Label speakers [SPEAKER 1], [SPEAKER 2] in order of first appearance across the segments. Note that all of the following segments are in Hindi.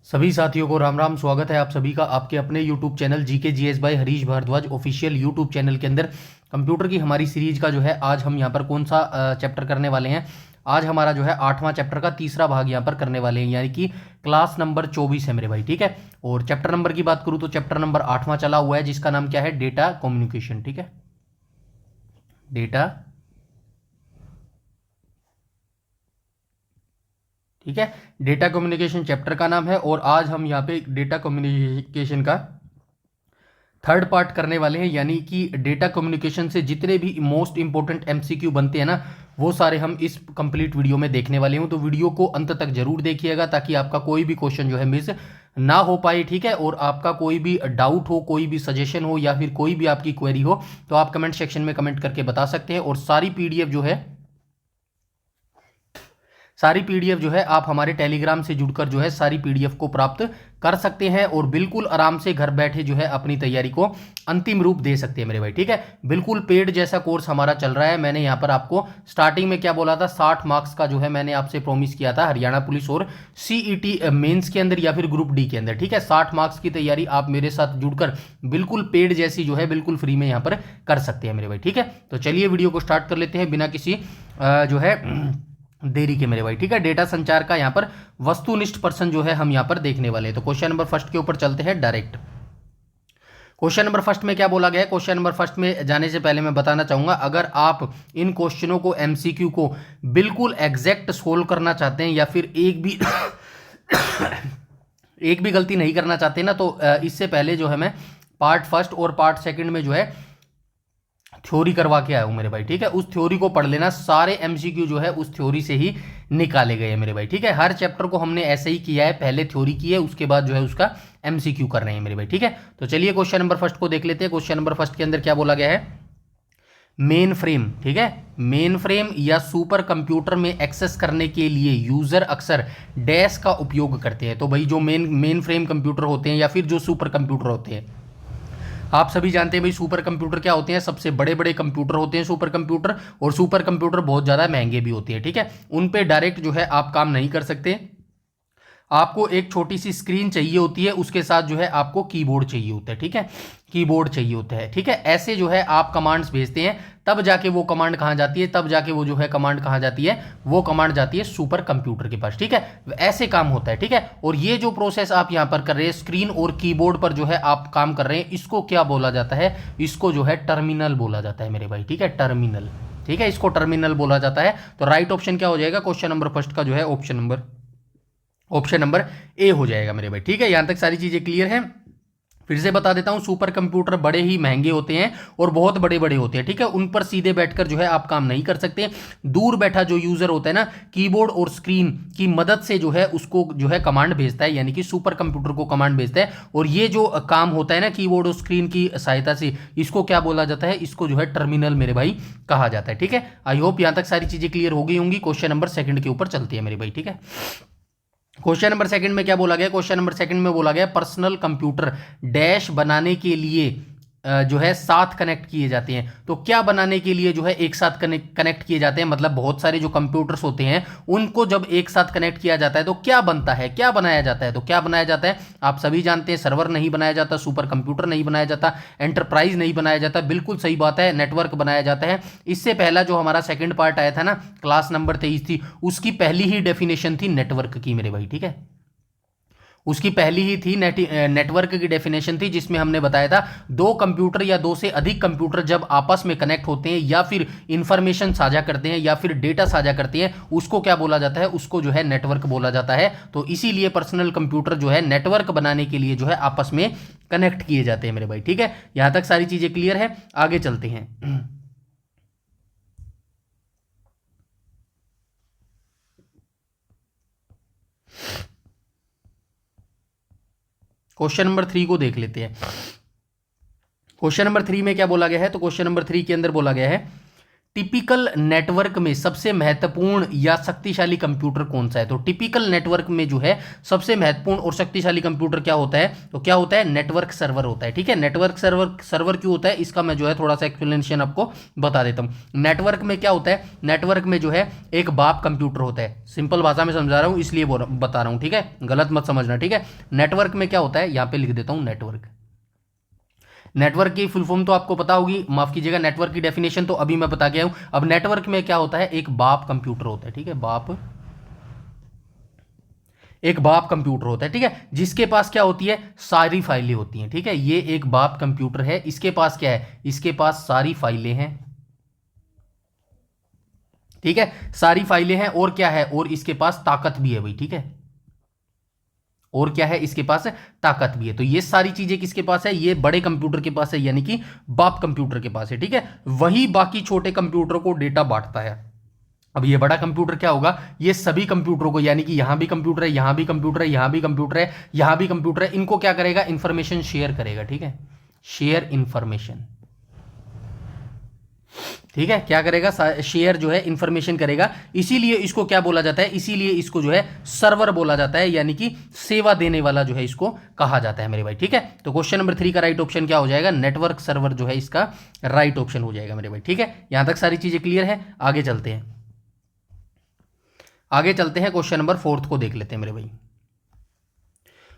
[SPEAKER 1] सभी साथियों को राम राम। स्वागत है आप सभी का आपके अपने YouTube channel GK GS by Harish Bhardwaj official YouTube channel के अंदर। कंप्यूटर की हमारी सीरीज का जो है आज हम यहाँ पर कौन सा चैप्टर करने वाले हैं। आज हमारा जो है 8वां चैप्टर का तीसरा भाग यहाँ पर करने वाले हैं, यानी कि क्लास नंबर 24 है मेरे भाई। ठीक है, और चैप्टर नंबर की बात करूँ तो चैप्टर नंबर 8वां चला हुआ है, जिसका नाम क्या है, डेटा कम्युनिकेशन। ठीक है, डेटा, ठीक है, डेटा कम्युनिकेशन चैप्टर का नाम है। और आज हम यहाँ पे डेटा कम्युनिकेशन का थर्ड पार्ट करने वाले हैं, यानी कि डेटा कम्युनिकेशन से जितने भी मोस्ट इंपॉर्टेंट एमसीक्यू बनते हैं ना, वो सारे हम इस कंप्लीट वीडियो में देखने वाले हूं। तो वीडियो को अंत तक जरूर देखिएगा ताकि आपका कोई भी क्वेश्चन जो है मिस ना हो पाए। ठीक है, और आपका कोई भी डाउट हो, कोई भी सजेशन हो, या फिर कोई भी आपकी क्वेरी हो, तो आप कमेंट सेक्शन में कमेंट करके बता सकते हैं। और सारी पीडीएफ जो है आप हमारे टेलीग्राम से जुड़कर जो है सारी पीडीएफ को प्राप्त कर सकते हैं और बिल्कुल आराम से घर बैठे जो है अपनी तैयारी को अंतिम रूप दे सकते हैं मेरे भाई। ठीक है, बिल्कुल पेड जैसा कोर्स हमारा चल रहा है। मैंने यहाँ पर आपको स्टार्टिंग में क्या बोला था, 60 मार्क्स का जो है मैंने आपसे प्रॉमिस किया था हरियाणा पुलिस और सीईटी मेंस के अंदर या फिर ग्रुप डी के अंदर। ठीक है, 60 मार्क्स की तैयारी आप मेरे साथ जुड़कर बिल्कुल पेड जैसी जो है बिल्कुल फ्री में यहाँ पर कर सकते हैं मेरे भाई। ठीक है, तो चलिए वीडियो को स्टार्ट कर लेते हैं बिना किसी जो है देरी के मेरे भाई। ठीक है, डेटा संचार का यहाँ पर वस्तुनिष्ठ पर्सन जो है हम यहाँ पर देखने वाले हैं। तो क्वेश्चन नंबर फर्स्ट के ऊपर चलते हैं डायरेक्ट। क्वेश्चन नंबर फर्स्ट में क्या बोला गया है, क्वेश्चन नंबर फर्स्ट में जाने से पहले मैं बताना चाहूंगा, अगर आप इन क्वेश्चनों को एमसीक्यू को बिल्कुल एग्जैक्ट सोल्व करना चाहते हैं या फिर एक भी एक भी गलती नहीं करना चाहते ना, तो इससे पहले जो है मैं पार्ट फर्स्ट और पार्ट सेकंड में जो है थ्योरी करवा के आया हूं मेरे भाई। ठीक है, उस थ्योरी को पढ़ लेना, सारे एमसीक्यू जो है उस थ्योरी से ही निकाले गए हैं मेरे भाई। ठीक है, हर चैप्टर को हमने ऐसे ही किया है, पहले थ्योरी की है, उसके बाद जो है उसका एमसीक्यू कर रहे हैं मेरे भाई। ठीक है, तो चलिए क्वेश्चन नंबर फर्स्ट को देख लेते हैं। क्वेश्चन नंबर फर्स्ट के अंदर क्या बोला गया है, मेन फ्रेम। ठीक है, मेन फ्रेम या सुपर कंप्यूटर में एक्सेस करने के लिए यूजर अक्सर डैश का उपयोग करते हैं। तो भाई जो मेन फ्रेम कंप्यूटर होते हैं या फिर जो सुपर कंप्यूटर होते हैं, आप सभी जानते हैं भाई सुपर कंप्यूटर क्या होते हैं, सबसे बड़े बड़े कंप्यूटर होते हैं सुपर कंप्यूटर, और सुपर कंप्यूटर बहुत ज़्यादा महंगे भी होते हैं। ठीक है, उन पे डायरेक्ट जो है आप काम नहीं कर सकते, आपको एक छोटी सी स्क्रीन चाहिए होती है, उसके साथ जो है आपको कीबोर्ड चाहिए होता है। ठीक है, कीबोर्ड चाहिए होता है। ठीक है, ऐसे जो है आप कमांड्स भेजते हैं, तब जाके वो कमांड कहाँ जाती है, तब जाके वो जो है कमांड कहाँ जाती है, वो कमांड जाती है सुपर कंप्यूटर के पास। ठीक है, ऐसे काम होता है। ठीक है, और ये जो प्रोसेस आप यहाँ पर कर रहे हैं, स्क्रीन और कीबोर्ड पर जो है आप काम कर रहे हैं, इसको क्या बोला जाता है, इसको जो है टर्मिनल बोला जाता है मेरे भाई। ठीक है, टर्मिनल। ठीक है, इसको टर्मिनल बोला जाता है। तो राइट ऑप्शन क्या हो जाएगा क्वेश्चन नंबर फर्स्ट का, जो है ऑप्शन नंबर ए हो जाएगा मेरे भाई। ठीक है, यहां तक सारी चीजें क्लियर हैं। फिर से बता देता हूं, सुपर कंप्यूटर बड़े ही महंगे होते हैं और बहुत बड़े बड़े होते हैं। ठीक है, उन पर सीधे बैठकर जो है आप काम नहीं कर सकते, दूर बैठा जो यूजर होता है ना, कीबोर्ड और स्क्रीन की मदद से जो है उसको जो है कमांड भेजता है, यानी कि सुपर कंप्यूटर को कमांड भेजता है। और ये जो काम होता है ना कीबोर्ड और स्क्रीन की सहायता से, इसको क्या बोला जाता है, इसको जो है टर्मिनल मेरे भाई कहा जाता है। ठीक है, आई होप यहां तक सारी चीजें क्लियर हो गई होंगी। क्वेश्चन नंबर सेकंड के ऊपर चलती है मेरे भाई। ठीक है, क्वेश्चन नंबर सेकंड में क्या बोला गया, क्वेश्चन नंबर सेकंड में बोला गया पर्सनल कंप्यूटर डैश बनाने के लिए जो है साथ कनेक्ट किए जाते हैं। तो क्या बनाने के लिए जो है एक साथ कनेक्ट किए जाते हैं, मतलब बहुत सारे जो कंप्यूटर्स होते हैं उनको जब एक साथ कनेक्ट किया जाता है तो क्या बनता है, क्या बनाया जाता है। तो क्या बनाया जाता है आप सभी जानते हैं, सर्वर नहीं बनाया जाता, सुपर कंप्यूटर नहीं बनाया जाता, एंटरप्राइज नहीं बनाया जाता, बिल्कुल सही बात है, नेटवर्क बनाया जाता है। इससे पहला जो हमारा सेकेंड पार्ट आया था ना, क्लास नंबर 23 थी, उसकी पहली ही डेफिनेशन थी नेटवर्क की मेरे भाई। ठीक है, उसकी पहली ही थी नेटवर्क की डेफिनेशन थी, जिसमें हमने बताया था दो कंप्यूटर या दो से अधिक कंप्यूटर जब आपस में कनेक्ट होते हैं या फिर इंफॉर्मेशन साझा करते हैं या फिर डेटा साझा करते हैं, उसको क्या बोला जाता है, उसको जो है नेटवर्क बोला जाता है। तो इसीलिए पर्सनल कंप्यूटर जो है नेटवर्क बनाने के लिए जो है आपस में कनेक्ट किए जाते हैं मेरे भाई। ठीक है, यहां तक सारी चीजें क्लियर है, आगे चलते हैं। क्वेश्चन नंबर 3 को देख लेते हैं। क्वेश्चन नंबर 3 में क्या बोला गया है, तो क्वेश्चन नंबर 3 के अंदर बोला गया है टिपिकल नेटवर्क में सबसे महत्वपूर्ण या शक्तिशाली कंप्यूटर कौन सा है? तो टिपिकल नेटवर्क में जो है सबसे महत्वपूर्ण और शक्तिशाली कंप्यूटर क्या होता है? तो क्या होता है? नेटवर्क सर्वर होता है। ठीक है, नेटवर्क सर्वर क्यों होता है इसका मैं जो है थोड़ा सा एक्सप्लेनेशन आपको बता देता हूं। नेटवर्क में क्या होता है? नेटवर्क में जो है एक बाप कंप्यूटर होता है। सिंपल भाषा में समझा रहा हूं इसलिए बता रहा हूं, ठीक है, गलत मत समझना। ठीक है, नेटवर्क में क्या होता है, यहां पे लिख देता हूं नेटवर्क। नेटवर्क की फुल फॉर्म तो आपको पता होगी, माफ कीजिएगा, नेटवर्क की डेफिनेशन तो अभी मैं बता गया हूं। अब नेटवर्क में क्या होता है? एक बाप कंप्यूटर होता है। ठीक है, एक बाप कंप्यूटर होता है। ठीक है, जिसके पास क्या होती है? सारी फाइलें होती हैं। ठीक है, ये एक बाप कंप्यूटर है, इसके पास क्या है? इसके पास सारी फाइलें हैं। ठीक है, सारी फाइलें हैं, और क्या है? और इसके पास ताकत भी है भाई। ठीक है, और क्या है? इसके पास ताकत भी है। तो ये सारी चीजें किसके पास है? ये बड़े कंप्यूटर के पास है, यानी कि बाप कंप्यूटर के पास है। ठीक है, वही बाकी छोटे कंप्यूटर को डेटा बांटता है। अब ये बड़ा कंप्यूटर क्या होगा? ये सभी कंप्यूटरों को, यानी कि यहां भी कंप्यूटर है, यहां भी कंप्यूटर है, यहां भी कंप्यूटर है, यहां भी कंप्यूटर है, इनको क्या करेगा? इंफॉर्मेशन शेयर करेगा। ठीक है, शेयर इंफॉर्मेशन। ठीक है, क्या करेगा? शेयर जो है इंफॉर्मेशन करेगा। इसीलिए इसको क्या बोला जाता है? इसीलिए इसको जो है सर्वर बोला जाता है, यानी कि सेवा देने वाला जो है इसको कहा जाता है मेरे भाई। ठीक है, तो क्वेश्चन नंबर 3 का राइट ऑप्शन क्या हो जाएगा? नेटवर्क सर्वर जो है इसका राइट ऑप्शन हो जाएगा मेरे भाई। ठीक है, यहां तक सारी चीजें क्लियर है? आगे चलते हैं, क्वेश्चन नंबर 4 को देख लेते हैं मेरे भाई।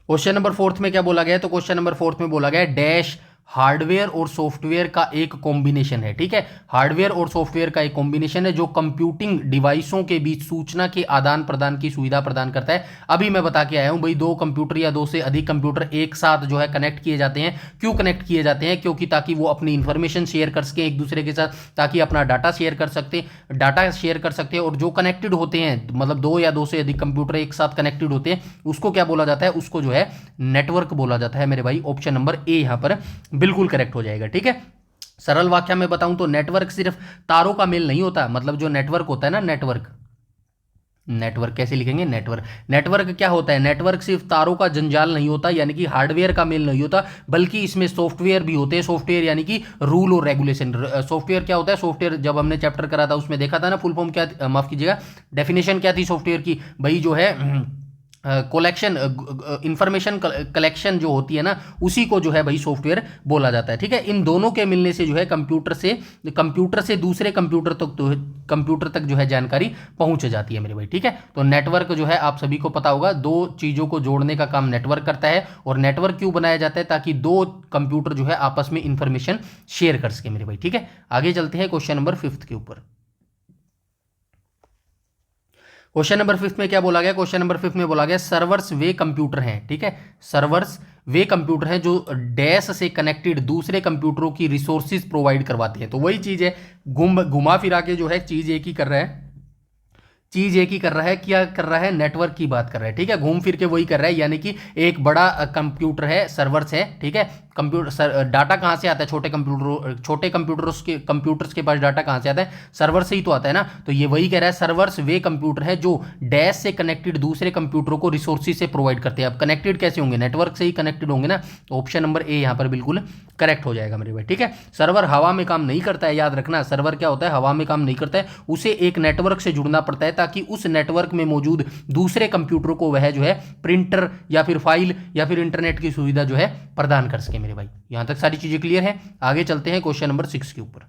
[SPEAKER 1] क्वेश्चन नंबर 4 में क्या बोला गया है? तो क्वेश्चन नंबर 4 में बोला गया है डैश हार्डवेयर और सॉफ्टवेयर का एक कॉम्बिनेशन है। ठीक है, हार्डवेयर और सॉफ्टवेयर का एक कॉम्बिनेशन है जो कंप्यूटिंग डिवाइसों के बीच सूचना के आदान प्रदान की सुविधा प्रदान करता है। अभी मैं बता के आया हूं भाई, दो कंप्यूटर या दो से अधिक कंप्यूटर एक साथ जो है कनेक्ट किए जाते हैं। क्यों कनेक्ट किए जाते हैं? क्योंकि ताकि वो अपनी इंफॉर्मेशन शेयर कर सके एक दूसरे के साथ, ताकि अपना डाटा शेयर कर सकते हैं। और जो कनेक्टेड होते हैं, मतलब दो या दो से अधिक कंप्यूटर एक साथ कनेक्टेड होते हैं, उसको क्या बोला जाता है? उसको जो है नेटवर्क बोला जाता है मेरे भाई। ऑप्शन नंबर ए यहां पर बिल्कुल करेक्ट हो जाएगा। ठीक है, सरल वाक्य में बताऊं तो नेटवर्क सिर्फ तारों का मेल नहीं होता। मतलब जो नेटवर्क होता है ना, नेटवर्क कैसे लिखेंगे? नेटवर्क क्या होता है? नेटवर्क सिर्फ तारों का जंजाल नहीं होता, यानी कि हार्डवेयर का मेल नहीं होता, बल्कि इसमें सॉफ्टवेयर भी होते हैं। सॉफ्टवेयर यानी कि रूल और रेगुलेशन। सॉफ्टवेयर क्या होता है? सॉफ्टवेयर जब हमने चैप्टर करा था उसमें देखा था ना, फुल फॉर्म क्या, माफ कीजिएगा, डेफिनेशन क्या थी सॉफ्टवेयर की भाई? जो है कोलेक्शन, इंफॉर्मेशन कलेक्शन जो होती है ना, उसी को जो है भाई सॉफ्टवेयर बोला जाता है। ठीक है, इन दोनों के मिलने से जो है कंप्यूटर से दूसरे कंप्यूटर तक जो है जानकारी पहुंच जाती है मेरे भाई। ठीक है, तो नेटवर्क जो है आप सभी को पता होगा, दो चीजों को जोड़ने का काम नेटवर्क करता है। और नेटवर्क क्यों बनाया जाता है? ताकि दो कंप्यूटर जो है आपस में इंफॉर्मेशन शेयर कर सके मेरे भाई। ठीक है, आगे चलते हैं क्वेश्चन नंबर 5 के ऊपर। क्वेश्चन नंबर 5 में क्या बोला गया? क्वेश्चन नंबर 5 में बोला गया सर्वर्स वे कंप्यूटर हैं। ठीक है, सर्वर्स वे कंप्यूटर हैं जो डैश से कनेक्टेड दूसरे कंप्यूटरों की रिसोर्सेज प्रोवाइड करवाते हैं। तो वही चीज है, घुमा फिरा के जो है चीज एक ही कर रहा है, क्या कर रहा है? नेटवर्क की बात कर रहा है। ठीक है, घूम फिर के वही कर रहा है, यानी कि एक बड़ा कंप्यूटर है, सर्वर्स है। ठीक है, कंप्यूटर डाटा कहां से आता है? छोटे कंप्यूटर्स के पास डाटा कहां से आता है? सर्वर से ही तो आता है ना। तो ये वही कह रहा है, सर्वर्स वे कंप्यूटर है जो डैश से कनेक्टेड दूसरे कंप्यूटरों को रिसोर्सेज से प्रोवाइड करते हैं। अब कनेक्टेड कैसे होंगे? नेटवर्क से ही कनेक्टेड होंगे ना। तो ऑप्शन नंबर ए यहां पर बिल्कुल करेक्ट हो जाएगा मेरे भाई। ठीक है, सर्वर हवा में काम नहीं करता है, याद रखना। सर्वर क्या होता है? हवा में काम नहीं करता है, उसे एक नेटवर्क से जुड़ना पड़ता है, ताकि उस नेटवर्क में मौजूद दूसरे कंप्यूटरों को वह जो है प्रिंटर या फिर फाइल या फिर इंटरनेट की सुविधा जो है प्रदान कर सके मेरे भाई। यहां तक सारी चीजें क्लियर है? आगे चलते हैं क्वेश्चन नंबर 6 के ऊपर।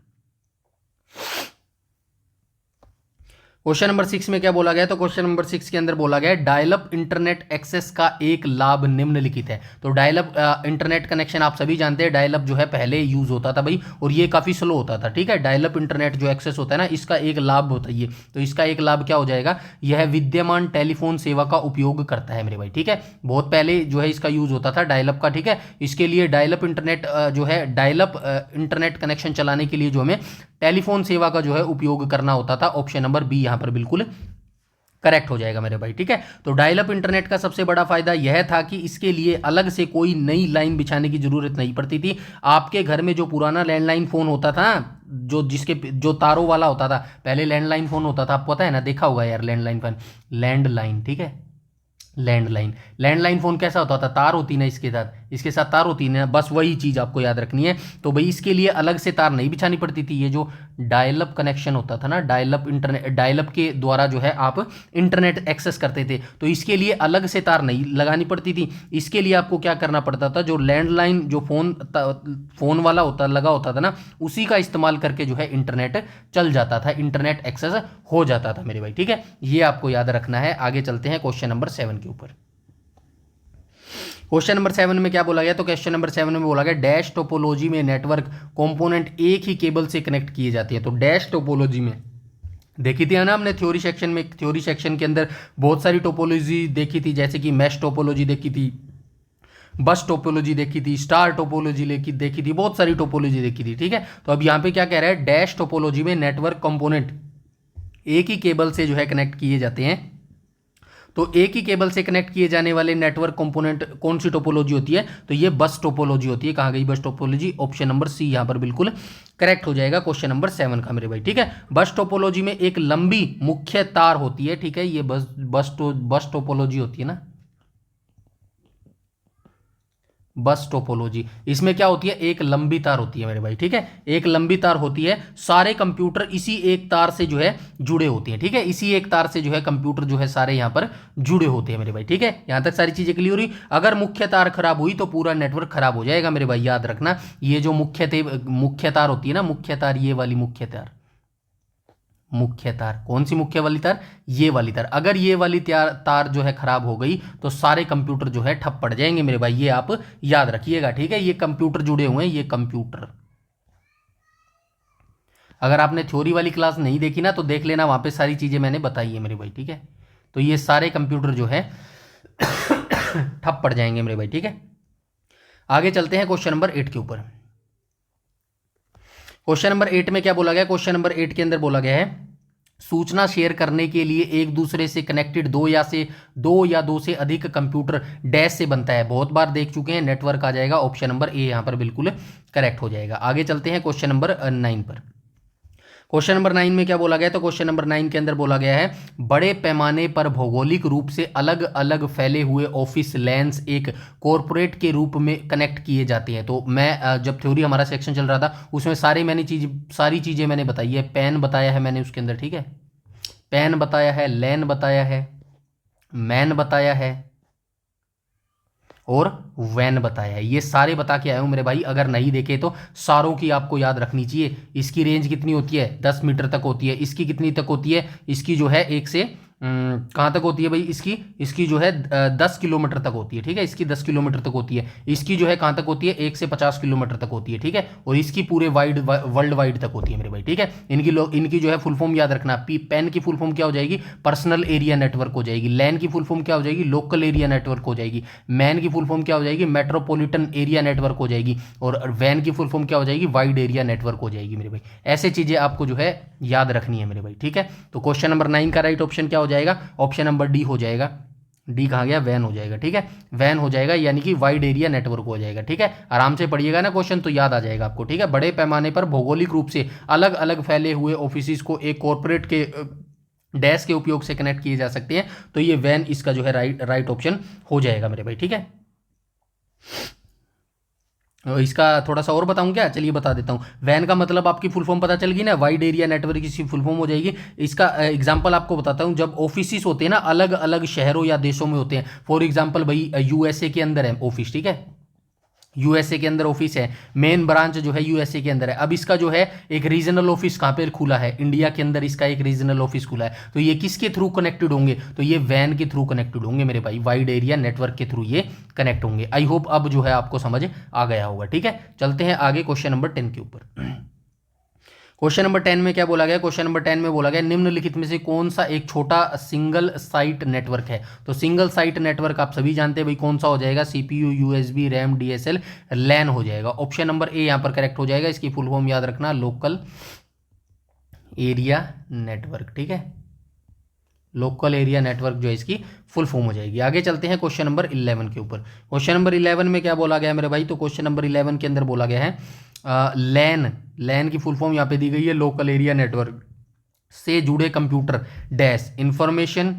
[SPEAKER 1] क्वेश्चन नंबर 6 में क्या बोला गया? तो क्वेश्चन नंबर 6 के अंदर बोला गया डायल अप इंटरनेट एक्सेस का एक लाभ निम्नलिखित है। तो डायल अप इंटरनेट कनेक्शन आप सभी जानते हैं, डायल अप जो है पहले यूज होता था भाई, और ये काफी स्लो होता था। ठीक है, डायल अप इंटरनेट जो एक्सेस होता है ना, इसका एक लाभ होता है ये। तो इसका एक लाभ क्या हो जाएगा? यह विद्यमान टेलीफोन सेवा का उपयोग करता है मेरे भाई। ठीक है, बहुत पहले जो है इसका यूज होता था डायल अप का। ठीक है, इसके लिए डायल अप इंटरनेट जो है, डायल अप इंटरनेट कनेक्शन चलाने के लिए जो हमें टेलीफोन सेवा का जो है उपयोग करना होता था। ऑप्शन नंबर बी यहां पर बिल्कुल करेक्ट हो जाएगा मेरे भाई। ठीक है, तो डायल अप इंटरनेट का सबसे बड़ा फायदा यह था कि इसके लिए अलग से कोई नई लाइन बिछाने की जरूरत नहीं पड़ती थी। आपके घर में जो पुराना लैंडलाइन फोन होता था, जो तारों वाला होता था, पहले लैंडलाइन फोन होता था, आपको पता है ना, देखा होगा यार लैंडलाइन फोन, लैंडलाइन। ठीक है, लैंडलाइन फोन कैसा होता था? तार होती ना इसके साथ, इसके साथ तार होती है ना, बस वही चीज़ आपको याद रखनी है। तो भाई इसके लिए अलग से तार नहीं बिछानी पड़ती थी, ये जो डायल अप कनेक्शन होता था ना, dial up internet, dial up के द्वारा जो है आप इंटरनेट एक्सेस करते थे, तो इसके लिए अलग से तार नहीं लगानी पड़ती थी। इसके लिए आपको क्या करना पड़ता था, जो लैंडलाइन जो फोन वाला लगा होता था ना, उसी का इस्तेमाल करके जो है इंटरनेट चल जाता था, इंटरनेट एक्सेस हो जाता था मेरे भाई, ठीक है। ये आपको याद रखना है। आगे चलते हैं क्वेश्चन नंबर 7 के ऊपर। क्वेश्चन नंबर 7 में क्या बोला गया, तो क्वेश्चन नंबर 7 में बोला गया डैश टोपोलॉजी में नेटवर्क कंपोनेंट एक ही केबल से कनेक्ट किए जाते हैं। तो डैश टोपोलॉजी में देखी थी ना हमने थ्योरी सेक्शन में, थ्योरी सेक्शन के अंदर बहुत सारी टोपोलॉजी देखी थी, जैसे कि मैश टोपोलॉजी देखी थी, बस टोपोलॉजी देखी थी, स्टार टोपोलॉजी देखी थी, बहुत सारी टोपोलॉजी देखी थी, ठीक है। तो अब यहाँ पे क्या कह रहा है, डैश टोपोलॉजी में नेटवर्क कंपोनेंट एक ही केबल से जो है कनेक्ट किए जाते हैं। तो एक ही केबल से कनेक्ट किए जाने वाले नेटवर्क कंपोनेंट कौन सी टोपोलॉजी होती है, तो ये बस टोपोलॉजी होती है। कहाँ गई बस टोपोलॉजी, ऑप्शन नंबर सी यहाँ पर बिल्कुल करेक्ट हो जाएगा क्वेश्चन नंबर 7 का मेरे भाई, ठीक है। बस टोपोलॉजी में एक लंबी मुख्य तार होती है, ठीक है, ये बस टोपोलॉजी होती है ना, बस टोपोलॉजी। इसमें क्या होती है, एक लंबी तार होती है मेरे भाई, ठीक है, एक लंबी तार होती है। सारे कंप्यूटर इसी एक तार से जो है जुड़े होते हैं, ठीक है, इसी एक तार से जो है कंप्यूटर जो है सारे यहाँ पर जुड़े होते हैं मेरे भाई, ठीक है। यहाँ तक सारी चीजें क्लियर हुई। अगर मुख्य तार खराब हुई तो पूरा नेटवर्क खराब हो जाएगा मेरे भाई, याद रखना। ये जो मुख्य तार होती है ना, मुख्य तार, ये वाली मुख्य तार, मुख्य तार कौन सी मुख्य वाली तार, ये वाली तार, अगर ये वाली तार जो है खराब हो गई तो सारे कंप्यूटर जो है ठप पड़ जाएंगे मेरे भाई, ये आप याद रखिएगा, ठीक है। ये कंप्यूटर जुड़े हुए हैं, ये कंप्यूटर, अगर आपने थ्योरी वाली क्लास नहीं देखी ना तो देख लेना, वहां पे सारी चीजें मैंने बताई है मेरे भाई, ठीक है। तो ये सारे कंप्यूटर जो है ठप पड़ जाएंगे मेरे भाई, ठीक है। आगे चलते हैं क्वेश्चन नंबर 8 के ऊपर। क्वेश्चन नंबर 8 में क्या बोला गया, क्वेश्चन नंबर 8 के अंदर बोला गया है सूचना शेयर करने के लिए एक दूसरे से कनेक्टेड दो या दो से अधिक कंप्यूटर डैश से बनता है। बहुत बार देख चुके हैं, नेटवर्क आ जाएगा, ऑप्शन नंबर ए यहां पर बिल्कुल करेक्ट हो जाएगा। आगे चलते हैं क्वेश्चन नंबर 9 पर। क्वेश्चन नंबर 9 में क्या बोला गया, तो क्वेश्चन नंबर 9 के अंदर बोला गया है बड़े पैमाने पर भौगोलिक रूप से अलग अलग फैले हुए ऑफिस लैंस एक कॉरपोरेट के रूप में कनेक्ट किए जाते हैं। तो मैं जब थ्योरी हमारा सेक्शन चल रहा था उसमें सारी चीज़ें मैंने बताई है, पैन बताया है मैंने उसके अंदर, ठीक है, पैन बताया है, लैन बताया है, मैन बताया है और वैन बताया है, ये सारे बता के आया हूं मेरे भाई। अगर नहीं देखे तो सारों की आपको याद रखनी चाहिए। इसकी रेंज कितनी होती है, 10 मीटर तक होती है। इसकी कितनी तक होती है, इसकी जो है 1 से कहाँ तक होती है भाई, इसकी जो है 10 किलोमीटर तक होती है, ठीक है, इसकी 10 किलोमीटर तक होती है। इसकी जो है कहाँ तक होती है, 1 से 50 किलोमीटर तक होती है, ठीक है। और इसकी पूरे वर्ल्ड वाइड तक होती है मेरे भाई, ठीक है। इनकी जो है फुल फॉर्म याद रखना। पैन की फुल फॉर्म क्या हो जाएगी, पर्सनल एरिया नेटवर्क हो जाएगी। लैन की फुल फॉर्म क्या हो जाएगी, लोकल एरिया नेटवर्क हो जाएगी। मैन की फुल फॉर्म क्या हो जाएगी, मेट्रोपॉलिटन एरिया नेटवर्क हो जाएगी। और वैन की फुल फॉर्म क्या हो जाएगी, वाइड एरिया नेटवर्क हो जाएगी मेरे भाई। ऐसे चीजें आपको जो है याद रखनी है मेरे भाई, ठीक है। तो क्वेश्चन नंबर 9 का राइट ऑप्शन क्या हो जाएगा, ऑप्शन नंबर डी हो जाएगा। डी कहाँ गया, वैन हो जाएगा, ठीक है, वैन हो जाएगा, यानी कि वाइड एरिया नेटवर्क हो जाएगा, ठीक है। आराम से पढ़िएगा ना क्वेश्चन तो याद आ जाएगा आपको, ठीक है। बड़े पैमाने पर भौगोलिक रूप से अलग अलग फैले हुए ऑफिस को एक कॉर्पोरेट के डैश के उपयोग से कनेक्ट किए जा सकते हैं। तो ये वैन इसका जो है राइट ऑप्शन हो जाएगा मेरे भाई, ठीक है। इसका थोड़ा सा और बताऊं क्या, चलिए बता देता हूं। वैन का मतलब आपकी फुल फॉर्म पता चल गई ना, वाइड एरिया नेटवर्क की फुल फॉर्म हो जाएगी। इसका एग्जांपल आपको बताता हूं, जब ऑफिस होते हैं ना अलग अलग शहरों या देशों में होते हैं। फॉर एग्जांपल भाई यूएसए के अंदर है ऑफिस, ठीक है, यूएसए के अंदर ऑफिस है, मेन ब्रांच जो है यूएसए के अंदर है। अब इसका जो है एक रीजनल ऑफिस कहाँ पे खुला है, इंडिया के अंदर इसका एक रीजनल ऑफिस खुला है। तो ये किसके थ्रू कनेक्टेड होंगे, तो ये वैन के थ्रू कनेक्टेड होंगे मेरे भाई, वाइड एरिया नेटवर्क के थ्रू ये कनेक्ट होंगे। आई होप अब जो है आपको समझ आ गया होगा, ठीक है। चलते हैं आगे क्वेश्चन नंबर 10 के ऊपर। क्वेश्चन नंबर 10 में क्या बोला गया, क्वेश्चन नंबर 10 में बोला गया निम्नलिखित में से कौन सा एक छोटा सिंगल साइट नेटवर्क है। तो सिंगल साइट नेटवर्क आप सभी जानते हैं भाई, कौन सा हो जाएगा, सीपीयू, यूएसबी, रैम, डीएसएल, लैन हो जाएगा। ऑप्शन नंबर ए यहां पर करेक्ट हो जाएगा। इसकी फुल फॉर्म याद रखना, लोकल एरिया नेटवर्क, ठीक है, लोकल एरिया नेटवर्क जो है इसकी फुल फॉर्म हो जाएगी। आगे चलते हैं क्वेश्चन नंबर 11 के ऊपर। क्वेश्चन नंबर 11 में क्या बोला गया है मेरे भाई, तो क्वेश्चन नंबर 11 के अंदर बोला गया है लैन की फुल फॉर्म यहाँ पे दी गई है, लोकल एरिया नेटवर्क से जुड़े कंप्यूटर डैश इंफॉर्मेशन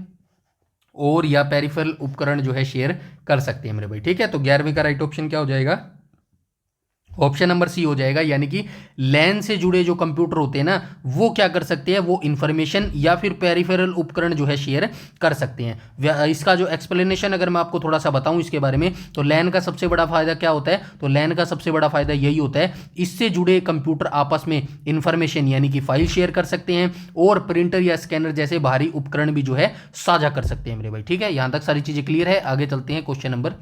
[SPEAKER 1] और या पेरिफेरल उपकरण जो है शेयर कर सकते हैं मेरे भाई, ठीक है। तो 11वें का राइट ऑप्शन क्या हो जाएगा, ऑप्शन नंबर सी हो जाएगा, यानी कि लैन से जुड़े जो कंप्यूटर होते हैं ना, वो क्या कर सकते हैं, वो इंफॉर्मेशन या फिर पेरिफेरल उपकरण जो है शेयर कर सकते हैं। इसका जो एक्सप्लेनेशन अगर मैं आपको थोड़ा सा बताऊं इसके बारे में, तो लैन का सबसे बड़ा फायदा क्या होता है, तो लैन का सबसे बड़ा फायदा यही होता है, इससे जुड़े कंप्यूटर आपस में इंफॉर्मेशन यानी कि फाइल शेयर कर सकते हैं, और प्रिंटर या स्कैनर जैसे बाहरी उपकरण भी जो है साझा कर सकते हैं मेरे भाई, ठीक है। यहां तक सारी चीजें क्लियर है। आगे चलते हैं क्वेश्चन नंबर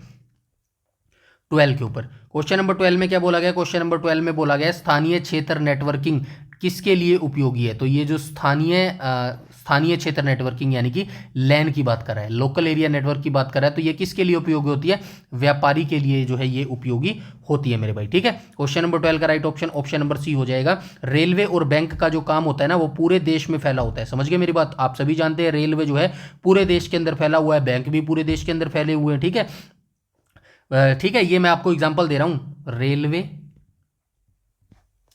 [SPEAKER 1] 12 के ऊपर। क्वेश्चन नंबर 12 में क्या बोला गया, क्वेश्चन नंबर 12 में बोला गया स्थानीय क्षेत्र नेटवर्किंग किसके लिए उपयोगी है। तो ये जो स्थानीय क्षेत्र नेटवर्किंग यानी कि लैन की बात कर रहा है, लोकल एरिया नेटवर्क की बात कर रहा है, तो ये किसके लिए उपयोगी होती है, व्यापारी के लिए जो है ये उपयोगी होती है मेरे भाई, ठीक है। क्वेश्चन नंबर 12 का right option option number C हो जाएगा। रेलवे और बैंक का जो काम होता है ना, वो पूरे देश में फैला होता है। समझ गए मेरी बात, आप सभी जानते हैं रेलवे जो है पूरे देश के अंदर फैला हुआ है, बैंक भी पूरे देश के अंदर फैले हुए हैं, ठीक है। ठीक है, ये मैं आपको एग्जांपल दे रहा हूं, रेलवे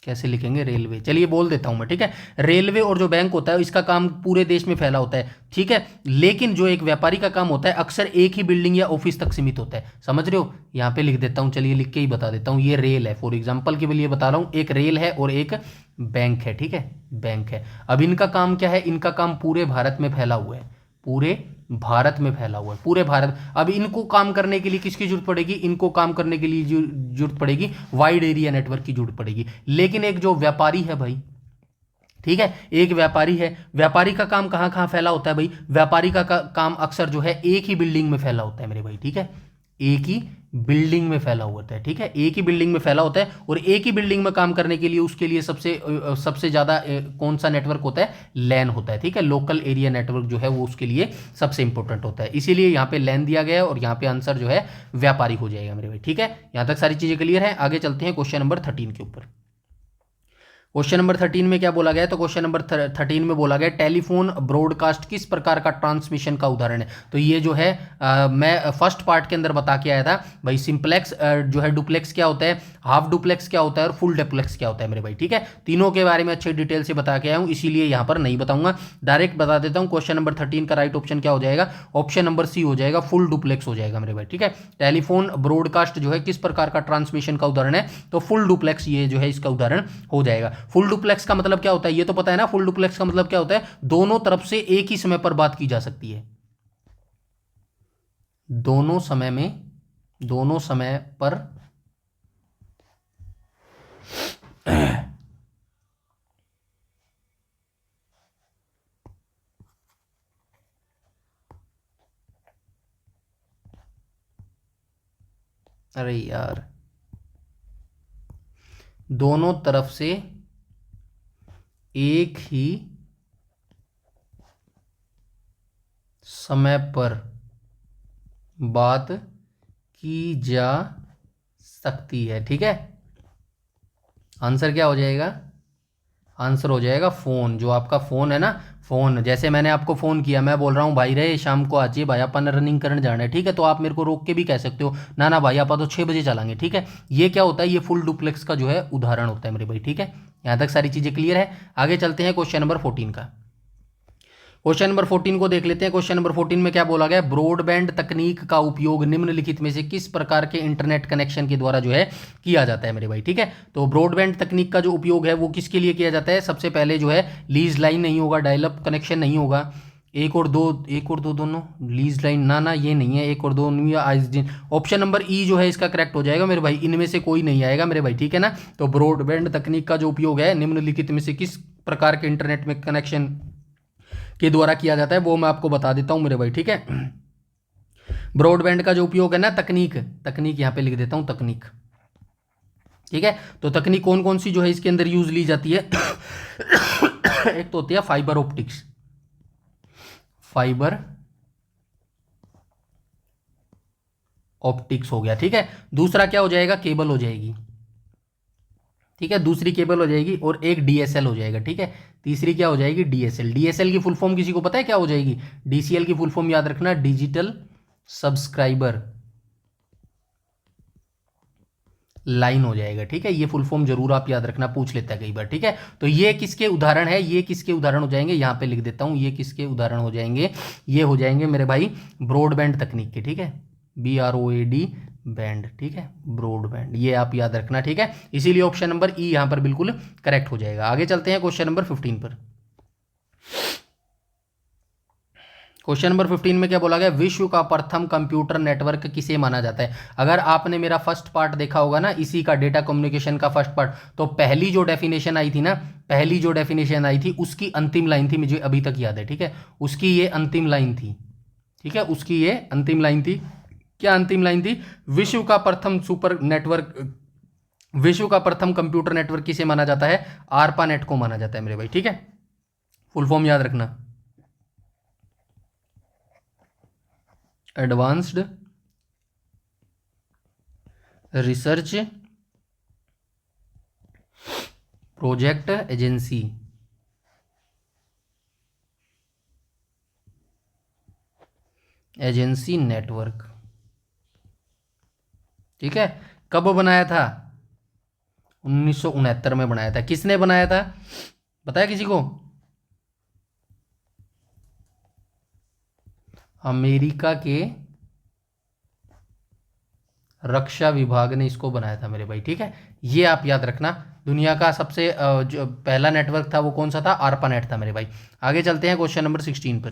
[SPEAKER 1] कैसे लिखेंगे, रेलवे, चलिए बोल देता हूं मैं, ठीक है। रेलवे और जो बैंक होता है इसका काम पूरे देश में फैला होता है, ठीक है। लेकिन जो एक व्यापारी का काम होता है अक्सर एक ही बिल्डिंग या ऑफिस तक सीमित होता है। समझ रहे हो, यहां पे लिख देता हूं, चलिए लिख के ही बता देता हूं। ये रेल है, फॉर एग्जाम्पल के लिए बता रहा हूं, एक रेल है और एक बैंक है, ठीक है, बैंक है। अब इनका काम क्या है, इनका काम पूरे भारत में फैला हुआ है, पूरे भारत में फैला हुआ है, पूरे भारत। अब इनको काम करने के लिए किसकी जरूरत पड़ेगी, इनको काम करने के लिए जरूरत पड़ेगी वाइड एरिया नेटवर्क की जरूरत पड़ेगी। लेकिन एक जो व्यापारी है भाई, ठीक है, एक व्यापारी है, व्यापारी का काम कहां कहां फैला होता है भाई, व्यापारी का काम अक्सर जो है एक ही बिल्डिंग में फैला होता है मेरे भाई, ठीक है, एक ही बिल्डिंग में फैला होता है, ठीक है, एक ही बिल्डिंग में फैला होता है। और एक ही बिल्डिंग में काम करने के लिए उसके लिए सबसे ज्यादा कौन सा नेटवर्क होता है, लैन होता है, ठीक है। लोकल एरिया नेटवर्क जो है वो उसके लिए सबसे इंपॉर्टेंट होता है, इसीलिए यहाँ पे लैन दिया गया है और यहाँ पे आंसर जो है व्यापारी हो जाएगा मेरे भाई, ठीक है। यहां तक सारी चीजें क्लियर है। आगे चलते हैं क्वेश्चन नंबर 13 के ऊपर। क्वेश्चन नंबर 13 में क्या बोला गया है, तो क्वेश्चन नंबर 13 में बोला गया टेलीफोन ब्रॉडकास्ट किस प्रकार का ट्रांसमिशन का उदाहरण है। तो ये जो है मैं फर्स्ट पार्ट के अंदर बता के आया था भाई, सिंपलेक्स जो है, डुप्लेक्स क्या होता है, हाफ डुप्लेक्स क्या होता है और फुल डुप्लेक्स क्या होता है मेरे भाई, ठीक है। तीनों के बारे में अच्छे डिटेल से बता के आया हूँ, इसीलिए यहाँ पर नहीं बताऊंगा, डायरेक्ट बता देता हूँ। क्वेश्चन नंबर 13 का राइट ऑप्शन क्या हो जाएगा, ऑप्शन नंबर सी हो जाएगा, फुल डुप्लेक्स हो जाएगा मेरे भाई, ठीक है। टेलीफोन ब्रॉडकास्ट जो है किस प्रकार का ट्रांसमिशन का उदाहरण है, तो फुल डुप्लेक्स ये जो है इसका उदाहरण हो जाएगा। फुल डुप्लेक्स का मतलब क्या होता है, ये तो पता है ना, फुल डुप्लेक्स का मतलब क्या होता है, दोनों तरफ से एक ही समय पर बात की जा सकती है, दोनों समय पर अरे यार, दोनों तरफ से एक ही समय पर बात की जा सकती है, ठीक है। आंसर क्या हो जाएगा, आंसर हो जाएगा फोन। जो आपका फोन है ना, फोन, जैसे मैंने आपको फोन किया, मैं बोल रहा हूँ भाई रे शाम को आजिए भाई अपन रनिंग करने जाना है, ठीक है, तो आप मेरे को रोक के भी कह सकते हो ना ना भाई आप तो 6 बजे चलेंगे, ठीक है। ये क्या होता है, ये फुल डुप्लेक्स का जो है उदाहरण होता है मेरे भाई, ठीक है। यहां तक सारी चीजें क्लियर है। आगे चलते हैं क्वेश्चन नंबर 14 का। क्वेश्चन नंबर 14 को देख लेते हैं। क्वेश्चन नंबर 14 में क्या बोला गया, ब्रॉडबैंड तकनीक का उपयोग निम्नलिखित में से किस प्रकार के इंटरनेट कनेक्शन के द्वारा जो है किया जाता है मेरे भाई, ठीक है। तो ब्रॉडबैंड तकनीक का जो उपयोग है वो किसके लिए किया जाता है, सबसे पहले जो है लीज लाइन नहीं होगा, डायलअप कनेक्शन नहीं होगा, एक और दो दोनों, लीज लाइन ना ये नहीं है, एक और दो नहीं, ऑप्शन नंबर ई जो है इसका करेक्ट हो जाएगा मेरे भाई, इनमें से कोई नहीं आएगा मेरे भाई, ठीक है ना। तो ब्रॉडबैंड तकनीक का जो उपयोग है निम्नलिखित में से किस प्रकार के इंटरनेट में कनेक्शन के द्वारा किया जाता है, वो मैं आपको बता देता हूं मेरे भाई, ठीक है। ब्रॉडबैंड का जो उपयोग है ना, तकनीक यहां पे लिख देता हूं, तकनीक, ठीक है। तो तकनीक कौन कौन सी जो है इसके अंदर यूज ली जाती है एक तो होती है फाइबर ऑप्टिक्स, फाइबर ऑप्टिक्स हो गया, ठीक है। दूसरा क्या हो जाएगा, केबल हो जाएगी, ठीक है, दूसरी केबल हो जाएगी, और एक डीएसएल हो जाएगा, ठीक है। तीसरी क्या हो जाएगी, डीएसएल। डीएसएल की फुल फॉर्म किसी को पता है क्या हो जाएगी, डीसीएल की फुल फॉर्म याद रखना, डिजिटल सब्सक्राइबर लाइन हो जाएगा। ठीक है, ये फुल फॉर्म जरूर आप याद रखना, पूछ लेता है कई बार। ठीक है, तो ये किसके उदाहरण है, ये किसके उदाहरण हो जाएंगे, यहाँ पे लिख देता हूँ, ये किसके उदाहरण हो जाएंगे, ये हो जाएंगे मेरे भाई ब्रॉडबैंड तकनीक के। ठीक है, BROAD बैंड। ठीक है, ब्रॉडबैंड, ये आप याद रखना। ठीक है, इसीलिए ऑप्शन नंबर ई यहाँ पर बिल्कुल करेक्ट हो जाएगा। आगे चलते हैं क्वेश्चन नंबर 15 पर। क्वेश्चन नंबर 15 में क्या बोला गया, विश्व का प्रथम कंप्यूटर नेटवर्क किसे माना जाता है। अगर आपने मेरा फर्स्ट पार्ट देखा होगा ना, इसी का डेटा कम्युनिकेशन का फर्स्ट पार्ट, तो पहली जो डेफिनेशन आई थी ना, पहली जो डेफिनेशन आई थी उसकी अंतिम लाइन थी, मुझे अभी तक याद है। ठीक है, उसकी ये अंतिम लाइन थी। ठीक है, उसकी ये अंतिम लाइन थी। क्या अंतिम लाइन थी, विश्व का प्रथम सुपर नेटवर्क, विश्व का प्रथम कंप्यूटर नेटवर्क किसे माना जाता है, ARPANET को माना जाता है मेरे भाई। ठीक है, फुल फॉर्म याद रखना, advanced research project agency. Agency network. ठीक है, कब बनाया था, 1969 में बनाया था। किसने बनाया था, बताया किसी को, अमेरिका के रक्षा विभाग ने इसको बनाया था मेरे भाई। ठीक है, ये आप याद रखना। दुनिया का सबसे जो पहला नेटवर्क था वो कौन सा था, ARPANET था मेरे भाई। आगे चलते हैं क्वेश्चन नंबर 16 पर।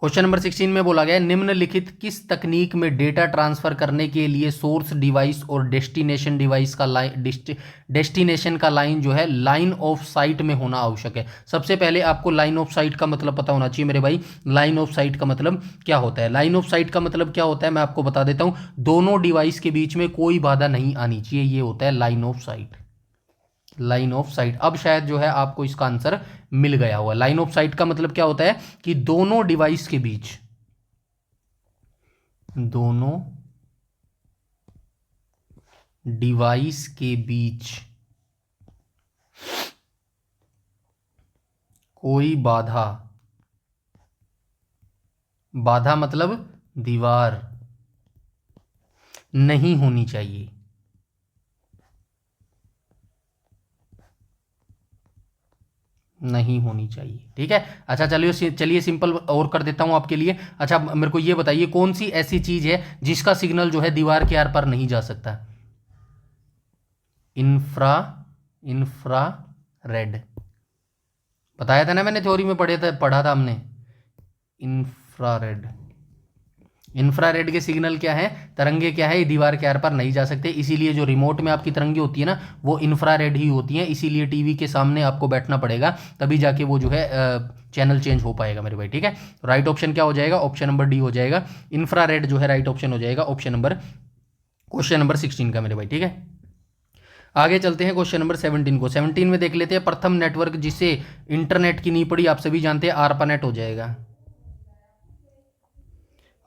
[SPEAKER 1] क्वेश्चन नंबर 16 में बोला गया, निम्नलिखित किस तकनीक में डेटा ट्रांसफर करने के लिए सोर्स डिवाइस और डेस्टिनेशन डिवाइस का लाइन, डेस्टिनेशन का लाइन जो है लाइन ऑफ साइट में होना आवश्यक है। सबसे पहले आपको लाइन ऑफ साइट का मतलब पता होना चाहिए मेरे भाई। लाइन ऑफ साइट का मतलब क्या होता है, लाइन ऑफ साइट का मतलब क्या होता है मैं आपको बता देता हूं, दोनों डिवाइस के बीच में कोई बाधा नहीं आनी चाहिए, ये होता है line of site. Line of site, अब शायद जो है आपको इसका आंसर मिल गया हुआ। लाइन ऑफ साइट का मतलब क्या होता है कि दोनों डिवाइस के बीच, दोनों डिवाइस के बीच कोई बाधा, बाधा मतलब दीवार नहीं होनी चाहिए, नहीं होनी चाहिए। ठीक है, अच्छा चलिए चलिए सिंपल और कर देता हूं आपके लिए। अच्छा मेरे को ये बताइए, कौन सी ऐसी चीज है जिसका सिग्नल जो है दीवार के आर पार नहीं जा सकता, इंफ्रा, इंफ्रा रेड, बताया था ना मैंने, थ्योरी में पढ़ा था हमने, इंफ्रारेड। इंफ्रारेड के सिग्नल क्या है, तरंगे क्या है, ये दीवार के आर पार नहीं जा सकते, इसीलिए जो रिमोट में आपकी तरंगे होती है ना वो इंफ्रारेड ही होती हैं, इसीलिए टीवी के सामने आपको बैठना पड़ेगा, तभी जाके वो जो है चैनल चेंज हो पाएगा मेरे भाई। ठीक है, राइट ऑप्शन क्या हो जाएगा, ऑप्शन नंबर डी हो जाएगा, इंफ्रारेड जो है राइट ऑप्शन हो जाएगा, ऑप्शन नंबर, क्वेश्चन नंबर 16 का मेरे भाई। ठीक है, आगे चलते हैं क्वेश्चन नंबर 17 को। 17 में देख लेते हैं, प्रथम नेटवर्क जिसे इंटरनेट की नींव पड़ी, आप सभी जानते हैं, ARPANET हो जाएगा,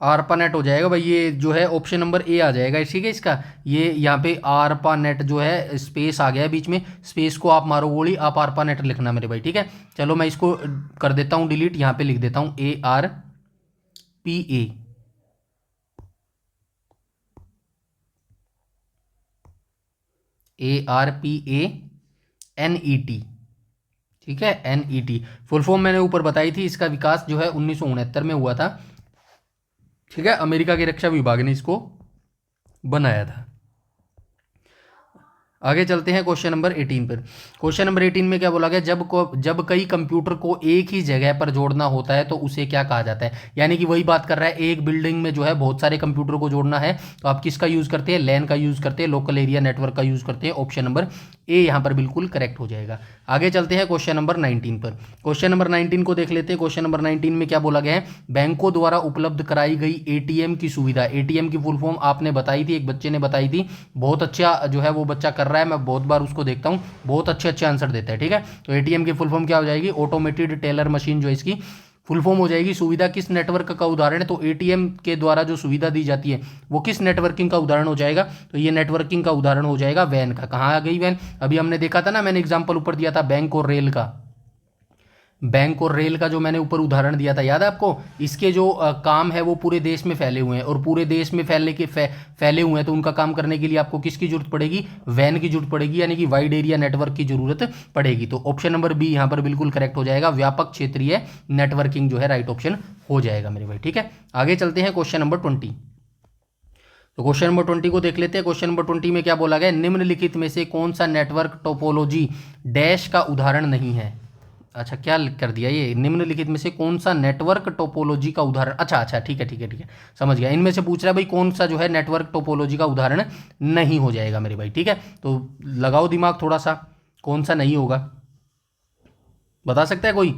[SPEAKER 1] ARPANET हो जाएगा भाई। ये जो है ऑप्शन नंबर ए आ जाएगा। ठीक है, इसका ये यहाँ पे ARPANET जो है स्पेस आ गया है बीच में, स्पेस को आप मारो गोली, आप ARPANET लिखना मेरे भाई। ठीक है, चलो मैं इसको कर देता हूँ डिलीट, यहाँ पे लिख देता हूँ ARPA, ARPANET। ठीक है, NET फुल फॉर्म मैंने ऊपर बताई थी। इसका विकास जो है 1969 में हुआ था। ठीक है, अमेरिका के रक्षा विभाग ने इसको बनाया था। आगे चलते हैं क्वेश्चन नंबर 18 पर। क्वेश्चन नंबर 18 में क्या बोला गया, जब कई कंप्यूटर को एक ही जगह पर जोड़ना होता है तो उसे क्या कहा जाता है। यानी कि वही बात कर रहा है, एक बिल्डिंग में जो है बहुत सारे कंप्यूटर को जोड़ना है तो आप किसका यूज करते हैं, लैन का यूज करते हैं, लोकल एरिया नेटवर्क का यूज करते हैं। ऑप्शन नंबर ए यहाँ पर बिल्कुल करेक्ट हो जाएगा। आगे चलते हैं क्वेश्चन नंबर 19 पर। क्वेश्चन नंबर 19 को देख लेते हैं। क्वेश्चन नंबर 19 में क्या बोला गया है, बैंकों द्वारा उपलब्ध कराई गई एटीएम की सुविधा। एटीएम की फुल फॉर्म आपने बताई थी, एक बच्चे ने बताई थी, बहुत अच्छा जो है वो बच्चा कर रहा है, मैं बहुत बार उसको देखता हूँ, बहुत अच्छे अच्छे आंसर देता है। ठीक है, तो एटीएम की फुल फॉर्म क्या हो जाएगी, ऑटोमेटेड टेलर मशीन, जो इसकी फुल फॉर्म हो जाएगी। सुविधा किस नेटवर्क का उदाहरण है, तो एटीएम के द्वारा जो सुविधा दी जाती है वो किस नेटवर्किंग का उदाहरण हो जाएगा, तो ये नेटवर्किंग का उदाहरण हो जाएगा वैन का। कहाँ आ गई वैन, अभी हमने देखा था ना, मैंने एग्जांपल ऊपर दिया था बैंक और रेल का, बैंक और रेल का जो मैंने ऊपर उदाहरण दिया था, याद है आपको? इसके जो काम है वो पूरे देश में फैले हुए हैं, और पूरे देश में फैले हुए हैं, तो उनका काम करने के लिए आपको किसकी जरूरत पड़ेगी? वैन की जरूरत पड़ेगी, यानी कि वाइड एरिया नेटवर्क की जरूरत पड़ेगी। तो ऑप्शन नंबर बी यहाँ पर बिल्कुल करेक्ट हो जाएगा, व्यापक क्षेत्रीय नेटवर्किंग जो है राइट ऑप्शन हो जाएगा मेरे भाई। ठीक है, आगे चलते हैं क्वेश्चन नंबर 20। तो क्वेश्चन नंबर 20 को देख लेते हैं। क्वेश्चन नंबर 20 में क्या बोला गया? निम्नलिखित में से कौन सा नेटवर्क टोपोलॉजी डैश का उदाहरण नहीं है? अच्छा, क्या कर दिया ये? निम्नलिखित में से कौन सा नेटवर्क टोपोलॉजी का उदाहरण? अच्छा, ठीक है, समझ गया। इनमें से पूछ रहा है भाई कौन सा जो है नेटवर्क टोपोलॉजी का उदाहरण नहीं हो जाएगा मेरे भाई। ठीक है, तो लगाओ दिमाग थोड़ा सा, कौन सा नहीं होगा, बता सकता है कोई?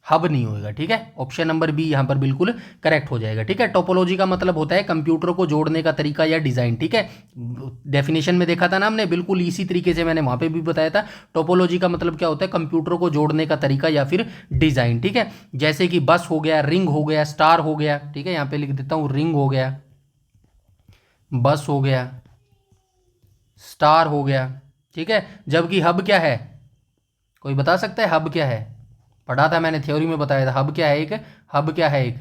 [SPEAKER 1] हब नहीं होगा। ठीक है, ऑप्शन नंबर बी यहाँ पर बिल्कुल करेक्ट हो जाएगा। ठीक है, टोपोलॉजी का मतलब होता है कंप्यूटर को जोड़ने का तरीका या डिजाइन। ठीक है, डेफिनेशन में देखा था ना हमने, बिल्कुल इसी तरीके से मैंने वहां पे भी बताया था। टोपोलॉजी का मतलब क्या होता है? कंप्यूटर को जोड़ने का तरीका या फिर डिजाइन। ठीक है, जैसे कि बस हो गया, रिंग हो गया, स्टार हो गया। ठीक है, यहाँ पे लिख देता हूं, रिंग हो गया, बस हो गया, स्टार हो गया। ठीक है, जबकि हब क्या है? कोई बता सकता है हब क्या है? पढ़ा था मैंने, थ्योरी में बताया था। हब क्या है? हब क्या है? एक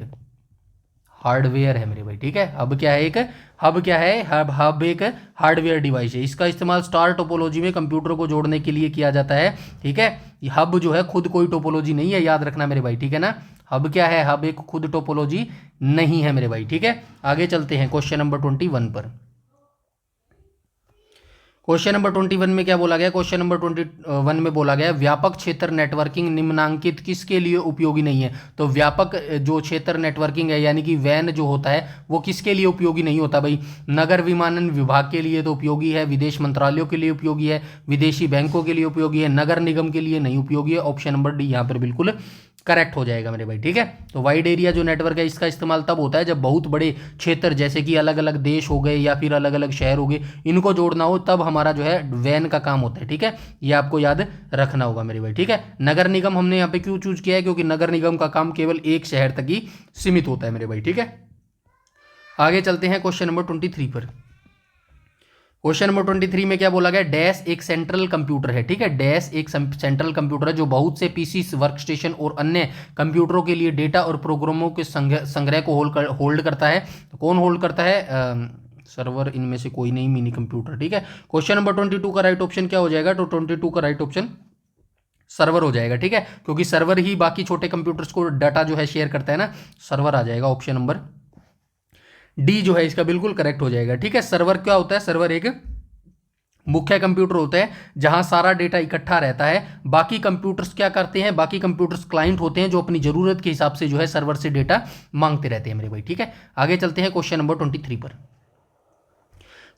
[SPEAKER 1] हार्डवेयर है मेरे भाई। ठीक है, हब क्या है? हब क्या है? हब एक हार्डवेयर डिवाइस है। इसका इस्तेमाल स्टार टोपोलॉजी में कंप्यूटर को जोड़ने के लिए किया जाता है। ठीक है, हब जो है खुद कोई टोपोलॉजी नहीं है, याद रखना मेरे भाई। ठीक है ना, हब क्या है? हब एक खुद टोपोलॉजी नहीं है मेरे भाई। ठीक है, आगे चलते हैं क्वेश्चन नंबर 21 पर। क्वेश्चन नंबर 21 में क्या बोला गया? क्वेश्चन नंबर 21 में बोला गया व्यापक क्षेत्र नेटवर्किंग निम्नांकित किसके लिए उपयोगी नहीं है? तो व्यापक जो क्षेत्र नेटवर्किंग है, यानी कि वैन जो होता है, वो किसके लिए उपयोगी नहीं होता भाई? नगर विमानन विभाग के लिए तो उपयोगी है, विदेश मंत्रालयों के लिए उपयोगी है, विदेशी बैंकों के लिए उपयोगी है, नगर निगम के लिए नहीं उपयोगी है। ऑप्शन नंबर डी यहाँ पर बिल्कुल करेक्ट हो जाएगा मेरे भाई। ठीक है, तो वाइड एरिया जो नेटवर्क है, इसका इस्तेमाल तब होता है जब बहुत बड़े क्षेत्र, जैसे कि अलग अलग देश हो गए या फिर अलग अलग शहर हो गए, इनको जोड़ना हो, तब हमारा जो है वैन का काम होता है। ठीक है, ये आपको याद रखना होगा मेरे भाई। ठीक है, नगर निगम हमने यहाँ पे क्यों चूज किया है? क्योंकि नगर निगम का काम केवल एक शहर तक ही सीमित होता है मेरे भाई। ठीक है, आगे चलते हैं क्वेश्चन नंबर 23 पर। क्वेश्चन नंबर 23 में क्या बोला गया? डैश एक सेंट्रल कंप्यूटर है। ठीक है, डैश एक सेंट्रल कंप्यूटर है जो बहुत से पीसी, वर्क स्टेशन और अन्य कंप्यूटरों के लिए डेटा और प्रोग्रामों के संग्रह को होल्ड करता है। तो कौन होल्ड करता है? सर्वर इनमें से कोई नहीं, मिनी कंप्यूटर। ठीक है, क्वेश्चन नंबर 22 का राइट ऑप्शन क्या हो जाएगा? तो 22 का राइट ऑप्शन सर्वर हो जाएगा। ठीक है, क्योंकि सर्वर ही बाकी छोटे कंप्यूटर्स को डाटा जो है शेयर करता है ना, सर्वर आ जाएगा। ऑप्शन नंबर डी जो है इसका बिल्कुल करेक्ट हो जाएगा। ठीक है, सर्वर क्या होता है? सर्वर एक मुख्य कंप्यूटर होता है जहां सारा डेटा इकट्ठा रहता है। बाकी कंप्यूटर्स क्या करते हैं? बाकी कंप्यूटर्स क्लाइंट होते हैं जो अपनी जरूरत के हिसाब से जो है सर्वर से डेटा मांगते रहते हैं मेरे भाई। ठीक है, आगे चलते हैं क्वेश्चन नंबर 23 पर।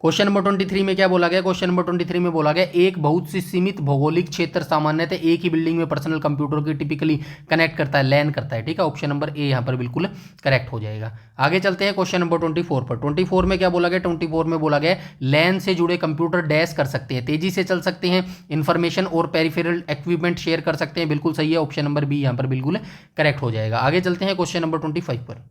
[SPEAKER 1] क्वेश्चन नंबर 23 में क्या बोला गया? क्वेश्चन नंबर 23 में बोला गया एक बहुत सी सीमित भौगोलिक क्षेत्र सामान्यतः एक ही बिल्डिंग में पर्सनल कंप्यूटर की टिपिकली कनेक्ट करता है, लैन करता है। ठीक है, ऑप्शन नंबर ए यहाँ पर बिल्कुल करेक्ट हो जाएगा। आगे चलते हैं क्वेश्चन नंबर 24 पर। 24 में क्या बोला गया? 24 में बोला गया लैन से जुड़े कंप्यूटर डैश कर सकते हैं, तेजी से चल सकते हैं, इन्फॉर्मेशन और पेरिफेरल इक्विपमेंट शेयर कर सकते हैं। बिल्कुल सही है, ऑप्शन नंबर बी यहाँ पर बिल्कुल करेक्ट हो जाएगा। आगे चलते हैं क्वेश्चन नंबर 25 पर।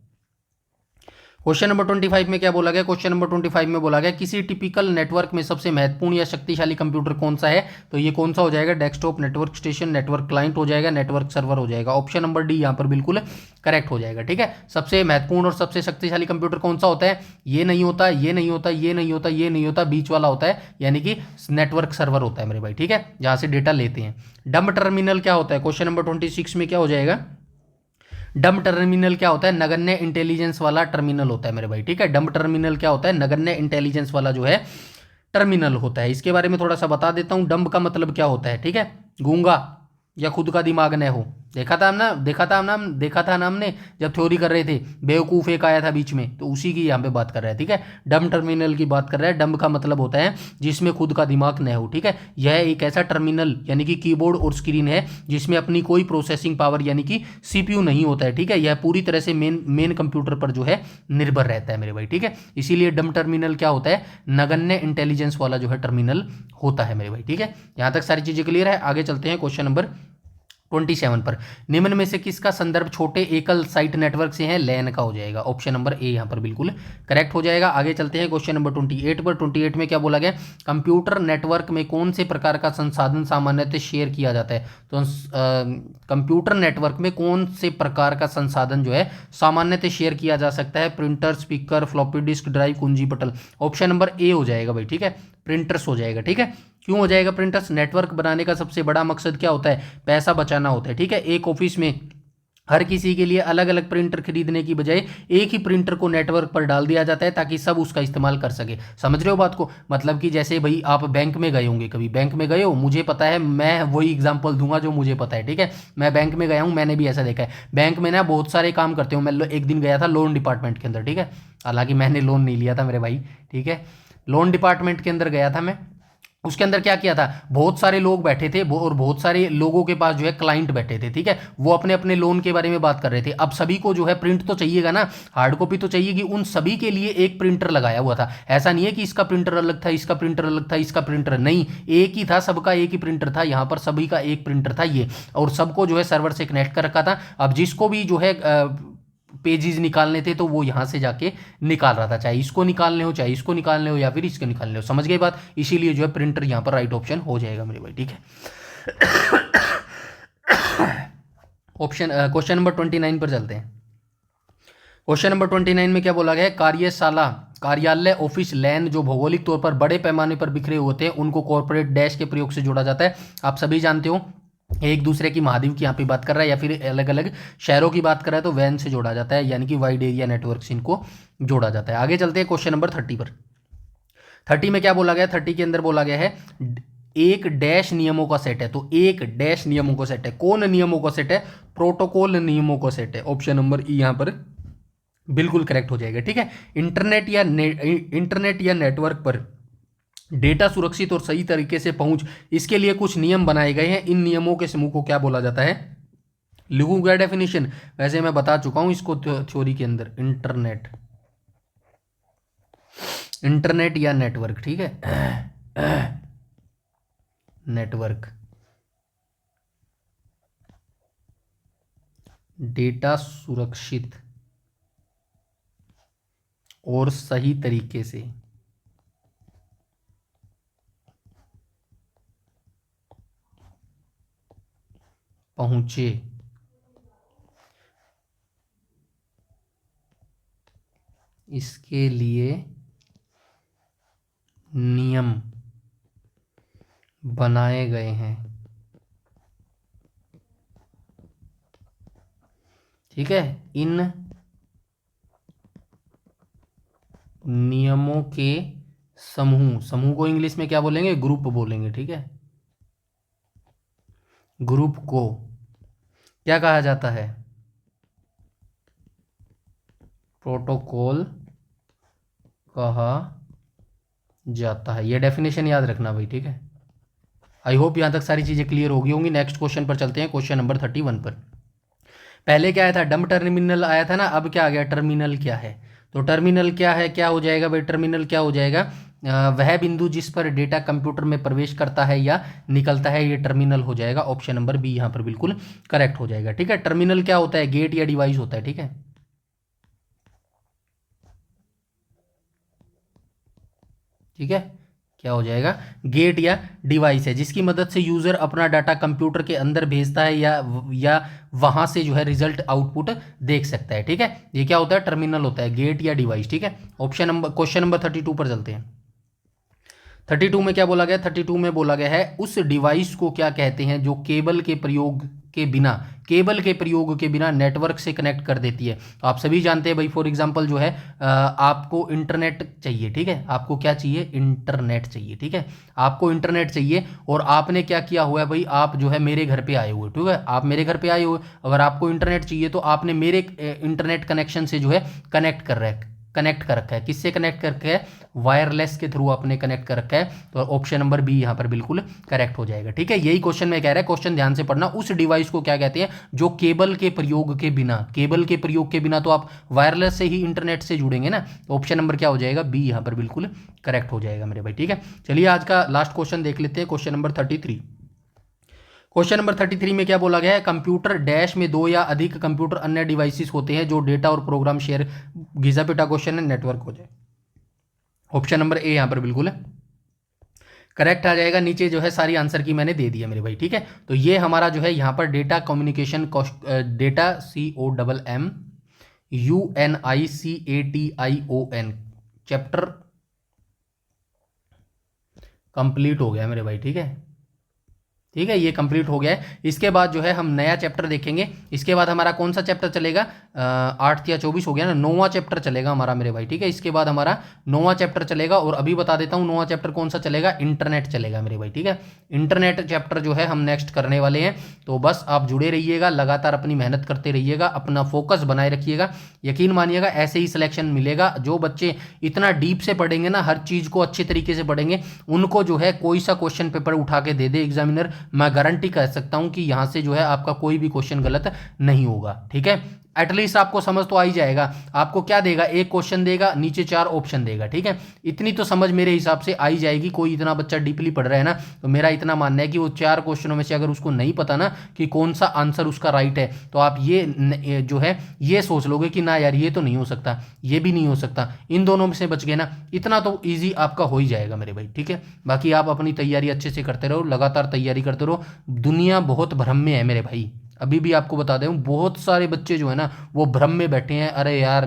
[SPEAKER 1] क्वेश्चन नंबर 25 में क्या बोला गया? क्वेश्चन नंबर 25 में बोला गया किसी टिपिकल नेटवर्क में सबसे महत्वपूर्ण या शक्तिशाली कंप्यूटर कौन सा है? तो ये कौन सा हो जाएगा? Desktop, network station, network client हो जाएगा, नेटवर्क सर्वर हो जाएगा। ऑप्शन नंबर डी यहाँ पर बिल्कुल करेक्ट हो जाएगा। ठीक है, सबसे महत्वपूर्ण और सबसे शक्तिशाली कंप्यूटर कौन सा होता है? ये नहीं होता, ये नहीं होता, ये नहीं होता, ये नहीं होता, बीच वाला होता है, यानी कि नेटवर्क सर्वर होता है मेरे भाई। ठीक है, जहां से डेटा लेते हैं। डम्ब टर्मिनल क्या होता है? क्वेश्चन नंबर 26 में क्या हो जाएगा? डम्ब टर्मिनल क्या होता है? नगण्य इंटेलिजेंस वाला टर्मिनल होता है मेरे भाई। ठीक है, डम्ब टर्मिनल क्या होता है? नगण्य इंटेलिजेंस वाला जो है टर्मिनल होता है। इसके बारे में थोड़ा सा बता देता हूं। डम्ब का मतलब क्या होता है? ठीक है, गूंगा या खुद का दिमाग न हो। देखा था ना हमने जब थ्योरी कर रहे थे, बेवकूफ एक आया था बीच में, तो उसी की यहाँ पे बात कर रहा है। ठीक है, डम्ब टर्मिनल की बात कर रहा है। डम्ब का मतलब होता है जिसमें खुद का दिमाग न हो। ठीक है, यह एक ऐसा टर्मिनल यानी कि कीबोर्ड और स्क्रीन है जिसमें अपनी कोई प्रोसेसिंग पावर यानी कि सीपीयू नहीं होता है। ठीक है, यह पूरी तरह से मेन कंप्यूटर पर जो है निर्भर रहता है मेरे भाई। ठीक है, इसीलिए डम्ब टर्मिनल क्या होता है? नगण्य इंटेलिजेंस वाला जो है टर्मिनल होता है मेरे भाई। ठीक है, यहाँ तक सारी चीजें क्लियर है। आगे चलते हैं क्वेश्चन नंबर 27 पर निम्न में से किसका संदर्भ छोटे एकल साइट नेटवर्क से है? लैन का हो जाएगा। ऑप्शन नंबर ए यहाँ पर बिल्कुल करेक्ट हो जाएगा। आगे चलते हैं क्वेश्चन नंबर 28 पर। 28 में क्या बोला गया? कंप्यूटर नेटवर्क में कौन से प्रकार का संसाधन सामान्यतः शेयर किया जाता है? तो कंप्यूटर नेटवर्क में कौन से प्रकार का संसाधन जो है सामान्यतः शेयर किया जा सकता है? Printer, speaker, floppy disk drive, कुंजी पटल। ऑप्शन नंबर ए हो जाएगा भाई, ठीक है, प्रिंटर्स हो जाएगा। ठीक है, क्यों हो जाएगा प्रिंटर्स? नेटवर्क बनाने का सबसे बड़ा मकसद क्या होता है? पैसा बचाना होता है। ठीक है, एक ऑफिस में हर किसी के लिए अलग अलग प्रिंटर खरीदने की बजाय एक ही प्रिंटर को नेटवर्क पर डाल दिया जाता है ताकि सब उसका इस्तेमाल कर सके। समझ रहे हो बात को? मतलब कि जैसे भाई आप बैंक में गए होंगे, कभी बैंक में गए हो, मुझे पता है, मैं वही एग्जांपल दूंगा जो मुझे पता है। ठीक है, मैं बैंक में गया हूँ, मैंने भी ऐसा देखा है। बैंक में ना बहुत सारे काम करते हो। मैं एक दिन गया था लोन डिपार्टमेंट के अंदर। ठीक है, हालांकि मैंने लोन नहीं लिया था मेरे भाई। ठीक है, लोन डिपार्टमेंट के अंदर गया था मैं। उसके अंदर क्या किया था? बहुत सारे लोग बैठे थे और बहुत सारे लोगों के पास जो है क्लाइंट बैठे थे। ठीक है, वो अपने अपने लोन के बारे में बात कर रहे थे। अब सभी को जो है प्रिंट तो चाहिएगा ना, हार्ड कॉपी तो चाहिएगी। उन सभी के लिए एक प्रिंटर लगाया हुआ था। ऐसा नहीं है कि इसका प्रिंटर अलग था, इसका प्रिंटर अलग था, इसका प्रिंटर नहीं, एक ही था, सबका एक ही प्रिंटर था। यहाँ पर सभी का एक प्रिंटर था ये, और सबको जो है सर्वर से कनेक्ट कर रखा था। अब जिसको भी जो है पेजेस निकालने थे तो वो यहाँ से जाके निकाल रहा था, चाहे इसको निकालने हो, चाहे इसको निकालने हो, या फिर इसको निकालने हो। समझ गए बात? इसीलिए जो है प्रिंटर यहाँ पर राइट ऑप्शन हो जाएगा मेरे भाई। ठीक है, ऑप्शन क्वेश्चन नंबर 29 पर चलते हैं। क्वेश्चन नंबर 29 में क्या बोला गया है? कार्यशाला, कार्यालय, ऑफिस, लैन जो भौगोलिक तौर पर बड़े पैमाने पर बिखरे होते हैं उनको कॉर्पोरेट डैश के प्रयोग से जोड़ा जाता है। आप सभी जानते हो, एक दूसरे की महाद्वीप की यहाँ पे बात कर रहा है या फिर अलग अलग शहरों की बात कर रहा है तो वैन से जोड़ा जाता है, यानी कि वाइड एरिया नेटवर्क से इनको जोड़ा जाता है। आगे चलते हैं क्वेश्चन नंबर 30 पर। 30 में क्या बोला गया? 30 के अंदर बोला गया है एक डैश नियमों का सेट है। तो एक डैश नियमों का सेट है। कौन नियमों का सेट है? प्रोटोकॉल नियमों का सेट है। ऑप्शन नंबर ई यहाँ पर बिल्कुल करेक्ट हो जाएगा। ठीक है, इंटरनेट या नेटवर्क पर डेटा सुरक्षित और सही तरीके से पहुंच, इसके लिए कुछ नियम बनाए गए हैं। इन नियमों के समूह को क्या बोला जाता है? लिखूं क्या डेफिनेशन? वैसे मैं बता चुका हूं इसको थ्योरी के अंदर। इंटरनेट या नेटवर्क। ठीक है, नेटवर्क, डेटा सुरक्षित और सही तरीके से पहुंचे, इसके लिए नियम बनाए गए हैं। ठीक है, इन नियमों के समूह को इंग्लिश में क्या बोलेंगे? ग्रुप बोलेंगे। ठीक है, ग्रुप को क्या कहा जाता है? प्रोटोकॉल कहा जाता है। ये डेफिनेशन याद रखना भाई। ठीक है, आई होप यहां तक सारी चीजें क्लियर हो गई होंगी। नेक्स्ट क्वेश्चन पर चलते हैं, क्वेश्चन नंबर 31 पर। पहले क्या आया था? डम टर्मिनल आया था ना, अब क्या आ गया? टर्मिनल क्या है? तो टर्मिनल क्या है? क्या हो जाएगा भाई? टर्मिनल क्या हो जाएगा? वह बिंदु जिस पर डेटा कंप्यूटर में प्रवेश करता है या निकलता है, ये टर्मिनल हो जाएगा। ऑप्शन नंबर बी यहाँ पर बिल्कुल करेक्ट हो जाएगा। ठीक है, टर्मिनल क्या होता है? गेट या डिवाइस होता है। ठीक है, ठीक है, क्या हो जाएगा? गेट या डिवाइस है जिसकी मदद से यूजर अपना डाटा कंप्यूटर के अंदर भेजता है या वहां से जो है रिजल्ट आउटपुट देख सकता है। ठीक है, ये क्या होता है? टर्मिनल होता है, गेट या डिवाइस। ठीक है, ऑप्शन नंबर क्वेश्चन नंबर 32 पर चलते हैं। 32 में क्या बोला गया? 32 में बोला गया है उस डिवाइस को क्या कहते हैं जो केबल के प्रयोग के बिना नेटवर्क से कनेक्ट कर देती है। आप सभी जानते हैं भाई, फॉर एग्जांपल जो है आपको इंटरनेट चाहिए। ठीक है, आपको क्या चाहिए? इंटरनेट चाहिए। ठीक है, आपको इंटरनेट चाहिए और आपने क्या किया हुआ है भाई? आप जो है मेरे घर पे आए हुए। ठीक है, आप मेरे घर पे आए हुए, अगर आपको इंटरनेट चाहिए तो आपने मेरे इंटरनेट कनेक्शन से जो है कनेक्ट कर रखा है। किससे कनेक्ट करके है? वायरलेस के थ्रू आपने कनेक्ट कर रखा है। तो ऑप्शन नंबर बी यहां पर बिल्कुल करेक्ट हो जाएगा। ठीक है, यही क्वेश्चन में कह रहा है, क्वेश्चन ध्यान से पढ़ना। उस डिवाइस को क्या कहते हैं जो केबल के प्रयोग के बिना तो आप वायरलेस से ही इंटरनेट से जुड़ेंगे ना। तो ऑप्शन नंबर क्या हो जाएगा? बी यहां पर बिल्कुल करेक्ट हो जाएगा मेरे भाई। ठीक है, चलिए आज का लास्ट क्वेश्चन देख लेते हैं, क्वेश्चन नंबर 33। क्वेश्चन नंबर 33 में क्या बोला गया है, कंप्यूटर डैश में दो या अधिक कंप्यूटर अन्य डिवाइसेस होते हैं जो डेटा और प्रोग्राम शेयर, घिसा पिटा क्वेश्चन है, नेटवर्क हो जाए। ऑप्शन नंबर ए यहाँ पर बिल्कुल है करेक्ट आ जाएगा। नीचे जो है सारी आंसर की मैंने दे दी है मेरे भाई, ठीक है। तो ये हमारा जो है यहाँ पर data communication, data COMMUNICATION chapter complete हो गया मेरे भाई, ठीक है। ठीक है, ये कंप्लीट हो गया है। इसके बाद जो है हम नया चैप्टर देखेंगे। इसके बाद हमारा कौन सा चैप्टर चलेगा, 8 या 24 हो गया ना, 9वां चैप्टर चलेगा हमारा मेरे भाई, ठीक है। इसके बाद हमारा 9वां चैप्टर चलेगा, और अभी बता देता हूँ 9वां चैप्टर कौन सा चलेगा, इंटरनेट चलेगा मेरे भाई, ठीक है। इंटरनेट चैप्टर जो है हम नेक्स्ट करने वाले हैं। तो बस आप जुड़े रहिएगा, लगातार अपनी मेहनत करते रहिएगा, अपना फोकस बनाए रखिएगा। यकीन मानिएगा ऐसे ही सिलेक्शन मिलेगा। जो बच्चे इतना डीप से पढ़ेंगे ना, हर चीज़ को अच्छे तरीके से पढ़ेंगे, उनको जो है कोई सा क्वेश्चन पेपर उठा के दे दे एग्जामिनर, मैं गारंटी कर सकता हूं कि यहां से जो है आपका कोई भी क्वेश्चन गलत नहीं होगा, ठीक है। एटलीस्ट आपको समझ तो आ ही जाएगा। आपको क्या देगा, एक क्वेश्चन देगा, नीचे 4 ऑप्शन देगा, ठीक है। इतनी तो समझ मेरे हिसाब से आ ही जाएगी। कोई इतना बच्चा डीपली पढ़ रहा है ना, तो मेरा इतना मानना है कि वो 4 क्वेश्चनों में से अगर उसको नहीं पता ना कि कौन सा आंसर उसका राइट है, तो आप ये जो है ये सोच लोगे कि ना यार ये तो नहीं हो सकता, ये भी नहीं हो सकता, इन दोनों में से बच गए ना, इतना तो ईजी आपका हो ही जाएगा मेरे भाई, ठीक है। बाकी आप अपनी तैयारी अच्छे से करते रहो, लगातार तैयारी करते रहो। दुनिया बहुत भ्रम में है मेरे भाई, अभी भी आपको बता दूं, बहुत सारे बच्चे जो है ना वो भ्रम में बैठे हैं। अरे यार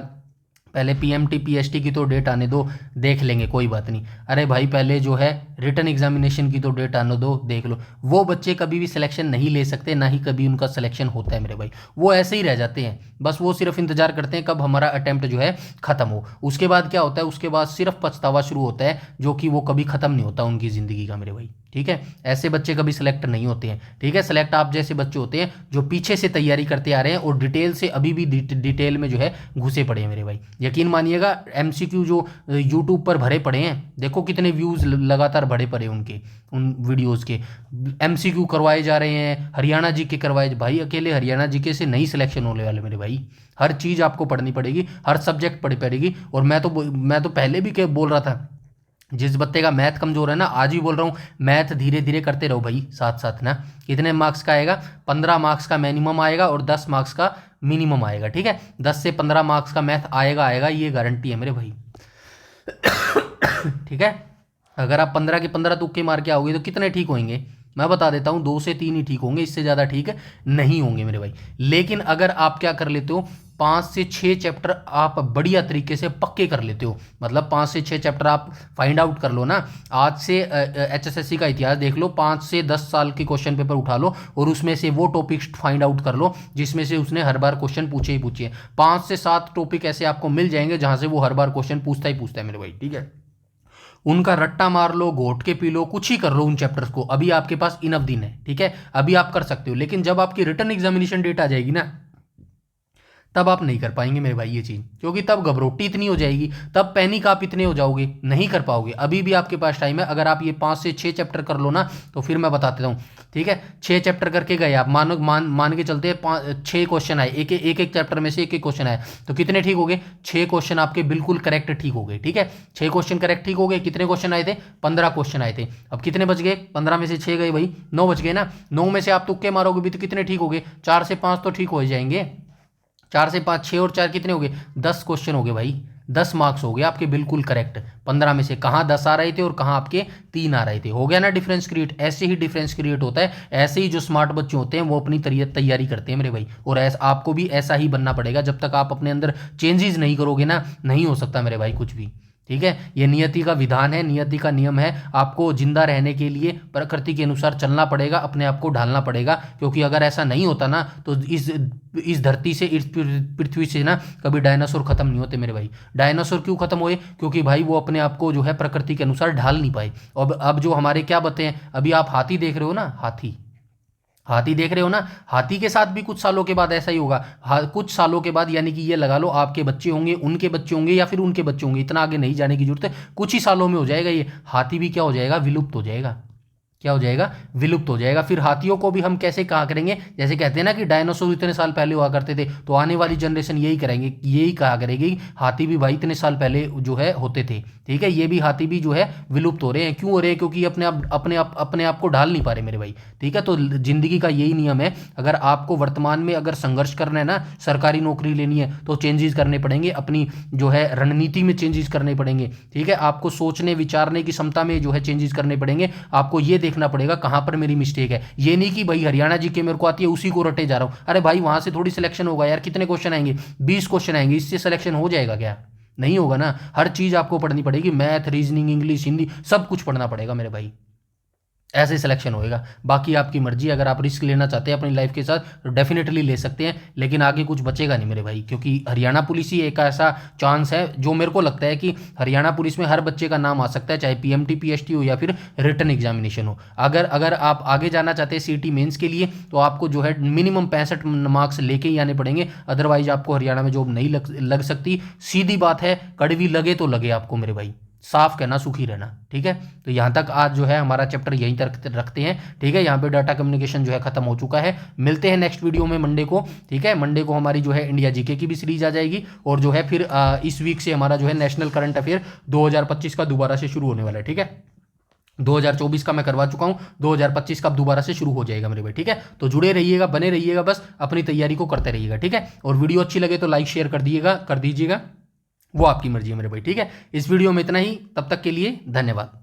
[SPEAKER 1] पहले PMT PST की तो डेट आने दो, देख लेंगे कोई बात नहीं। अरे भाई पहले जो है रिटन एग्जामिनेशन की तो डेट आने दो, देख लो। वो बच्चे कभी भी सिलेक्शन नहीं ले सकते, ना ही कभी उनका सिलेक्शन होता है मेरे भाई। वो ऐसे ही रह जाते हैं, बस वो सिर्फ इंतजार करते हैं कब हमारा अटेम्प्ट जो है खत्म हो। उसके बाद क्या होता है, उसके बाद सिर्फ पछतावा शुरू होता है, जो कि वो कभी खत्म नहीं होता उनकी ज़िंदगी का मेरे भाई, ठीक है। ऐसे बच्चे कभी सिलेक्ट नहीं होते हैं, ठीक है। सिलेक्ट आप जैसे बच्चे होते हैं जो पीछे से तैयारी करते आ रहे हैं और डिटेल से अभी भी डिटेल में जो है घुसे पड़े हैं मेरे भाई। यकीन मानिएगा MCQ जो यूट्यूब पर भरे पड़े हैं, देखो कितने व्यूज़ लगातार भरे पड़े उनके, उन वीडियोज़ के। MCQ करवाए जा रहे हैं, हरियाणा GK करवाए। भाई अकेले हरियाणा GK से नहीं सिलेक्शन होने वाले मेरे भाई, हर चीज़ आपको पढ़नी पड़ेगी, हर सब्जेक्ट पढ़नी पड़ेगी। और मैं तो पहले भी क्या बोल रहा था, जिस बच्चे का मैथ कमजोर है ना, आज भी बोल रहा हूँ, मैथ धीरे धीरे करते रहो भाई साथ साथ ना। कितने मार्क्स का आएगा, 15 मार्क्स का मिनिमम आएगा और 10 मार्क्स का मिनिमम आएगा, ठीक है। 10 से 15 मार्क्स का मैथ आएगा, ये गारंटी है मेरे भाई, ठीक है। अगर आप 15 के 15 तुक्के मार के आओगे तो कितने ठीक होंगे, मैं बता देता हूँ 2 से 3 ही ठीक होंगे, इससे ज़्यादा ठीक नहीं होंगे मेरे भाई। लेकिन अगर आप क्या कर लेते हो, 5 से 6 चैप्टर आप बढ़िया तरीके से पक्के कर लेते हो, मतलब 5 से 6 चैप्टर आप फाइंड आउट कर लो ना। आज से HSSC का इतिहास देख लो, 5 से 10 साल के क्वेश्चन पेपर उठा लो और उसमें से वो टॉपिक्स फाइंड आउट कर लो जिसमें से उसने हर बार क्वेश्चन पूछे ही पूछे। 5 से 7 टॉपिक ऐसे आपको मिल जाएंगे जहां से वो हर बार क्वेश्चन पूछता है मेरे भाई, ठीक है। उनका रट्टा मार लो, घोट के पी लो, कुछ ही कर लो उन चैप्टर्स को। अभी आपके पास इनफ दिन है, ठीक है, अभी आप कर सकते हो। लेकिन जब आपकी रिटर्न एग्जामिनेशन डेट आ जाएगी ना, तब आप नहीं कर पाएंगे मेरे भाई ये चीज़, क्योंकि तब घबरोटी इतनी हो जाएगी, तब पैनिक आप इतने हो जाओगे, नहीं कर पाओगे। अभी भी आपके पास टाइम है, अगर आप ये 5 से 6 चैप्टर कर लो ना, तो फिर मैं बता देता हूँ, ठीक है। 6 चैप्टर करके गए आप, मान के चलते हैं 6 क्वेश्चन आए, एक चैप्टर में से एक क्वेश्चन आए, तो कितने ठीक हो गए, 6 क्वेश्चन आपके बिल्कुल करेक्ट ठीक हो गए, ठीक है। 6 क्वेश्चन करेक्ट ठीक हो गए। कितने क्वेश्चन आए थे, 15 क्वेश्चन आए थे। अब कितने बच गए, 15 में से 6 गए भाई, 9 बच गए ना। 9 में से आप तुक्के मारोगे भी तो कितने ठीक हो गए, 4 से 5 तो ठीक हो जाएंगे। 4 से 5, 6 और 4 कितने हो गए, 10 क्वेश्चन हो गए भाई, 10 मार्क्स हो गए आपके बिल्कुल करेक्ट। 15 में से कहाँ 10 आ रहे थे और कहाँ आपके 3 आ रहे थे, हो गया ना डिफरेंस क्रिएट। ऐसे ही डिफरेंस क्रिएट होता है, ऐसे ही जो स्मार्ट बच्चे होते हैं वो अपनी तैयारी करते हैं मेरे भाई। और आपको भी ऐसा ही बनना पड़ेगा, जब तक आप अपने अंदर चेंजेस नहीं करोगे ना, नहीं हो सकता मेरे भाई कुछ भी, ठीक है। ये नियति का विधान है, नियति का नियम है। आपको जिंदा रहने के लिए प्रकृति के अनुसार चलना पड़ेगा, अपने आप को ढालना पड़ेगा, क्योंकि अगर ऐसा नहीं होता ना, तो इस धरती से, इस पृथ्वी से ना कभी डायनासोर खत्म नहीं होते मेरे भाई। डायनासोर क्यों खत्म हुए, क्योंकि भाई वो अपने आप को जो है प्रकृति के अनुसार ढाल नहीं पाए। अब जो हमारे क्या बते हैं, अभी आप हाथी देख रहे हो ना, हाथी देख रहे हो ना, हाथी के साथ भी कुछ सालों के बाद ऐसा ही होगा। कुछ सालों के बाद, यानी कि ये लगा लो आपके बच्चे होंगे, उनके बच्चे होंगे, या फिर उनके बच्चे होंगे, इतना आगे नहीं जाने की जरूरत है, कुछ ही सालों में हो जाएगा ये हाथी भी क्या हो जाएगा, विलुप्त हो जाएगा, क्या हो जाएगा, विलुप्त हो जाएगा। फिर हाथियों को भी हम कैसे कहा करेंगे, जैसे कहते हैं ना कि डायनासोर इतने साल पहले हुआ करते थे, तो आने वाली जनरेशन यही करेंगे, यही कहा करेगी हाथी भी भाई इतने साल पहले जो है होते थे। ठीक है, ये भी हाथी भी जो है विलुप्त हो रहे हैं। क्यों हो रहे हैं, क्योंकि अपने आप को ढाल नहीं पा रहे मेरे भाई। ठीक है, तो जिंदगी का यही नियम है, अगर आपको वर्तमान में अगर संघर्ष करना है ना, सरकारी नौकरी लेनी है, तो चेंजेस करने पड़ेंगे, अपनी जो है रणनीति में चेंजेस करने पड़ेंगे। ठीक है, आपको सोचने विचारने की क्षमता में जो है चेंजेस करने पड़ेंगे। आपको ये देखना पड़ेगा कहां पर मेरी मिस्टेक है। ये नहीं कि भाई हरियाणा जीके मेरे को आती है उसी को रटे जा रहा हूं। अरे भाई वहां से थोड़ी सिलेक्शन होगा यार, कितने क्वेश्चन आएंगे, 20 क्वेश्चन आएंगे, इससे सिलेक्शन हो जाएगा क्या, नहीं होगा ना। हर चीज आपको पढ़नी पड़ेगी, मैथ, रीजनिंग, इंग्लिश, हिंदी, सब कुछ पढ़ना पड़ेगा मेरे भाई, ऐसे सिलेक्शन होएगा। बाकी आपकी मर्जी, अगर आप रिस्क लेना चाहते हैं अपनी लाइफ के साथ तो डेफिनेटली ले सकते हैं, लेकिन आगे कुछ बचेगा नहीं मेरे भाई, क्योंकि हरियाणा पुलिस ही एक ऐसा चांस है जो मेरे को लगता है कि हरियाणा पुलिस में हर बच्चे का नाम आ सकता है, चाहे पीएमटी पीएसटी हो या फिर रिटन एग्जामिनेशन हो। अगर अगर आप आगे जाना चाहते हैं सीटी मेंस के लिए, तो आपको जो है मिनिमम 65 मार्क्स लेके ही आने पड़ेंगे, अदरवाइज आपको हरियाणा में जॉब नहीं लग सकती। सीधी बात है, कड़वी लगे तो लगे आपको मेरे भाई, साफ कहना, सुखी रहना। ठीक है, तो यहाँ तक आज जो है हमारा चैप्टर यहीं तक रखते हैं। ठीक है, यहाँ पे डाटा कम्युनिकेशन जो है खत्म हो चुका है। मिलते हैं नेक्स्ट वीडियो में मंडे को। ठीक है, मंडे को हमारी जो है इंडिया जीके की भी सीरीज आ जाएगी, और जो है फिर इस वीक से हमारा जो है नेशनल करंट अफेयर 2025 का दोबारा से शुरू होने वाला है। ठीक है, 2024 का मैं करवा चुका हूं, 2025 का अब दोबारा से शुरू हो जाएगा मेरे भाई। ठीक है, तो जुड़े रहिएगा, बने रहिएगा, बस अपनी तैयारी को करते रहिएगा। ठीक है, और वीडियो अच्छी लगे तो लाइक शेयर कर दीजिएगा, वो आपकी मर्जी है मेरे भाई। ठीक है, इस वीडियो में इतना ही, तब तक के लिए धन्यवाद।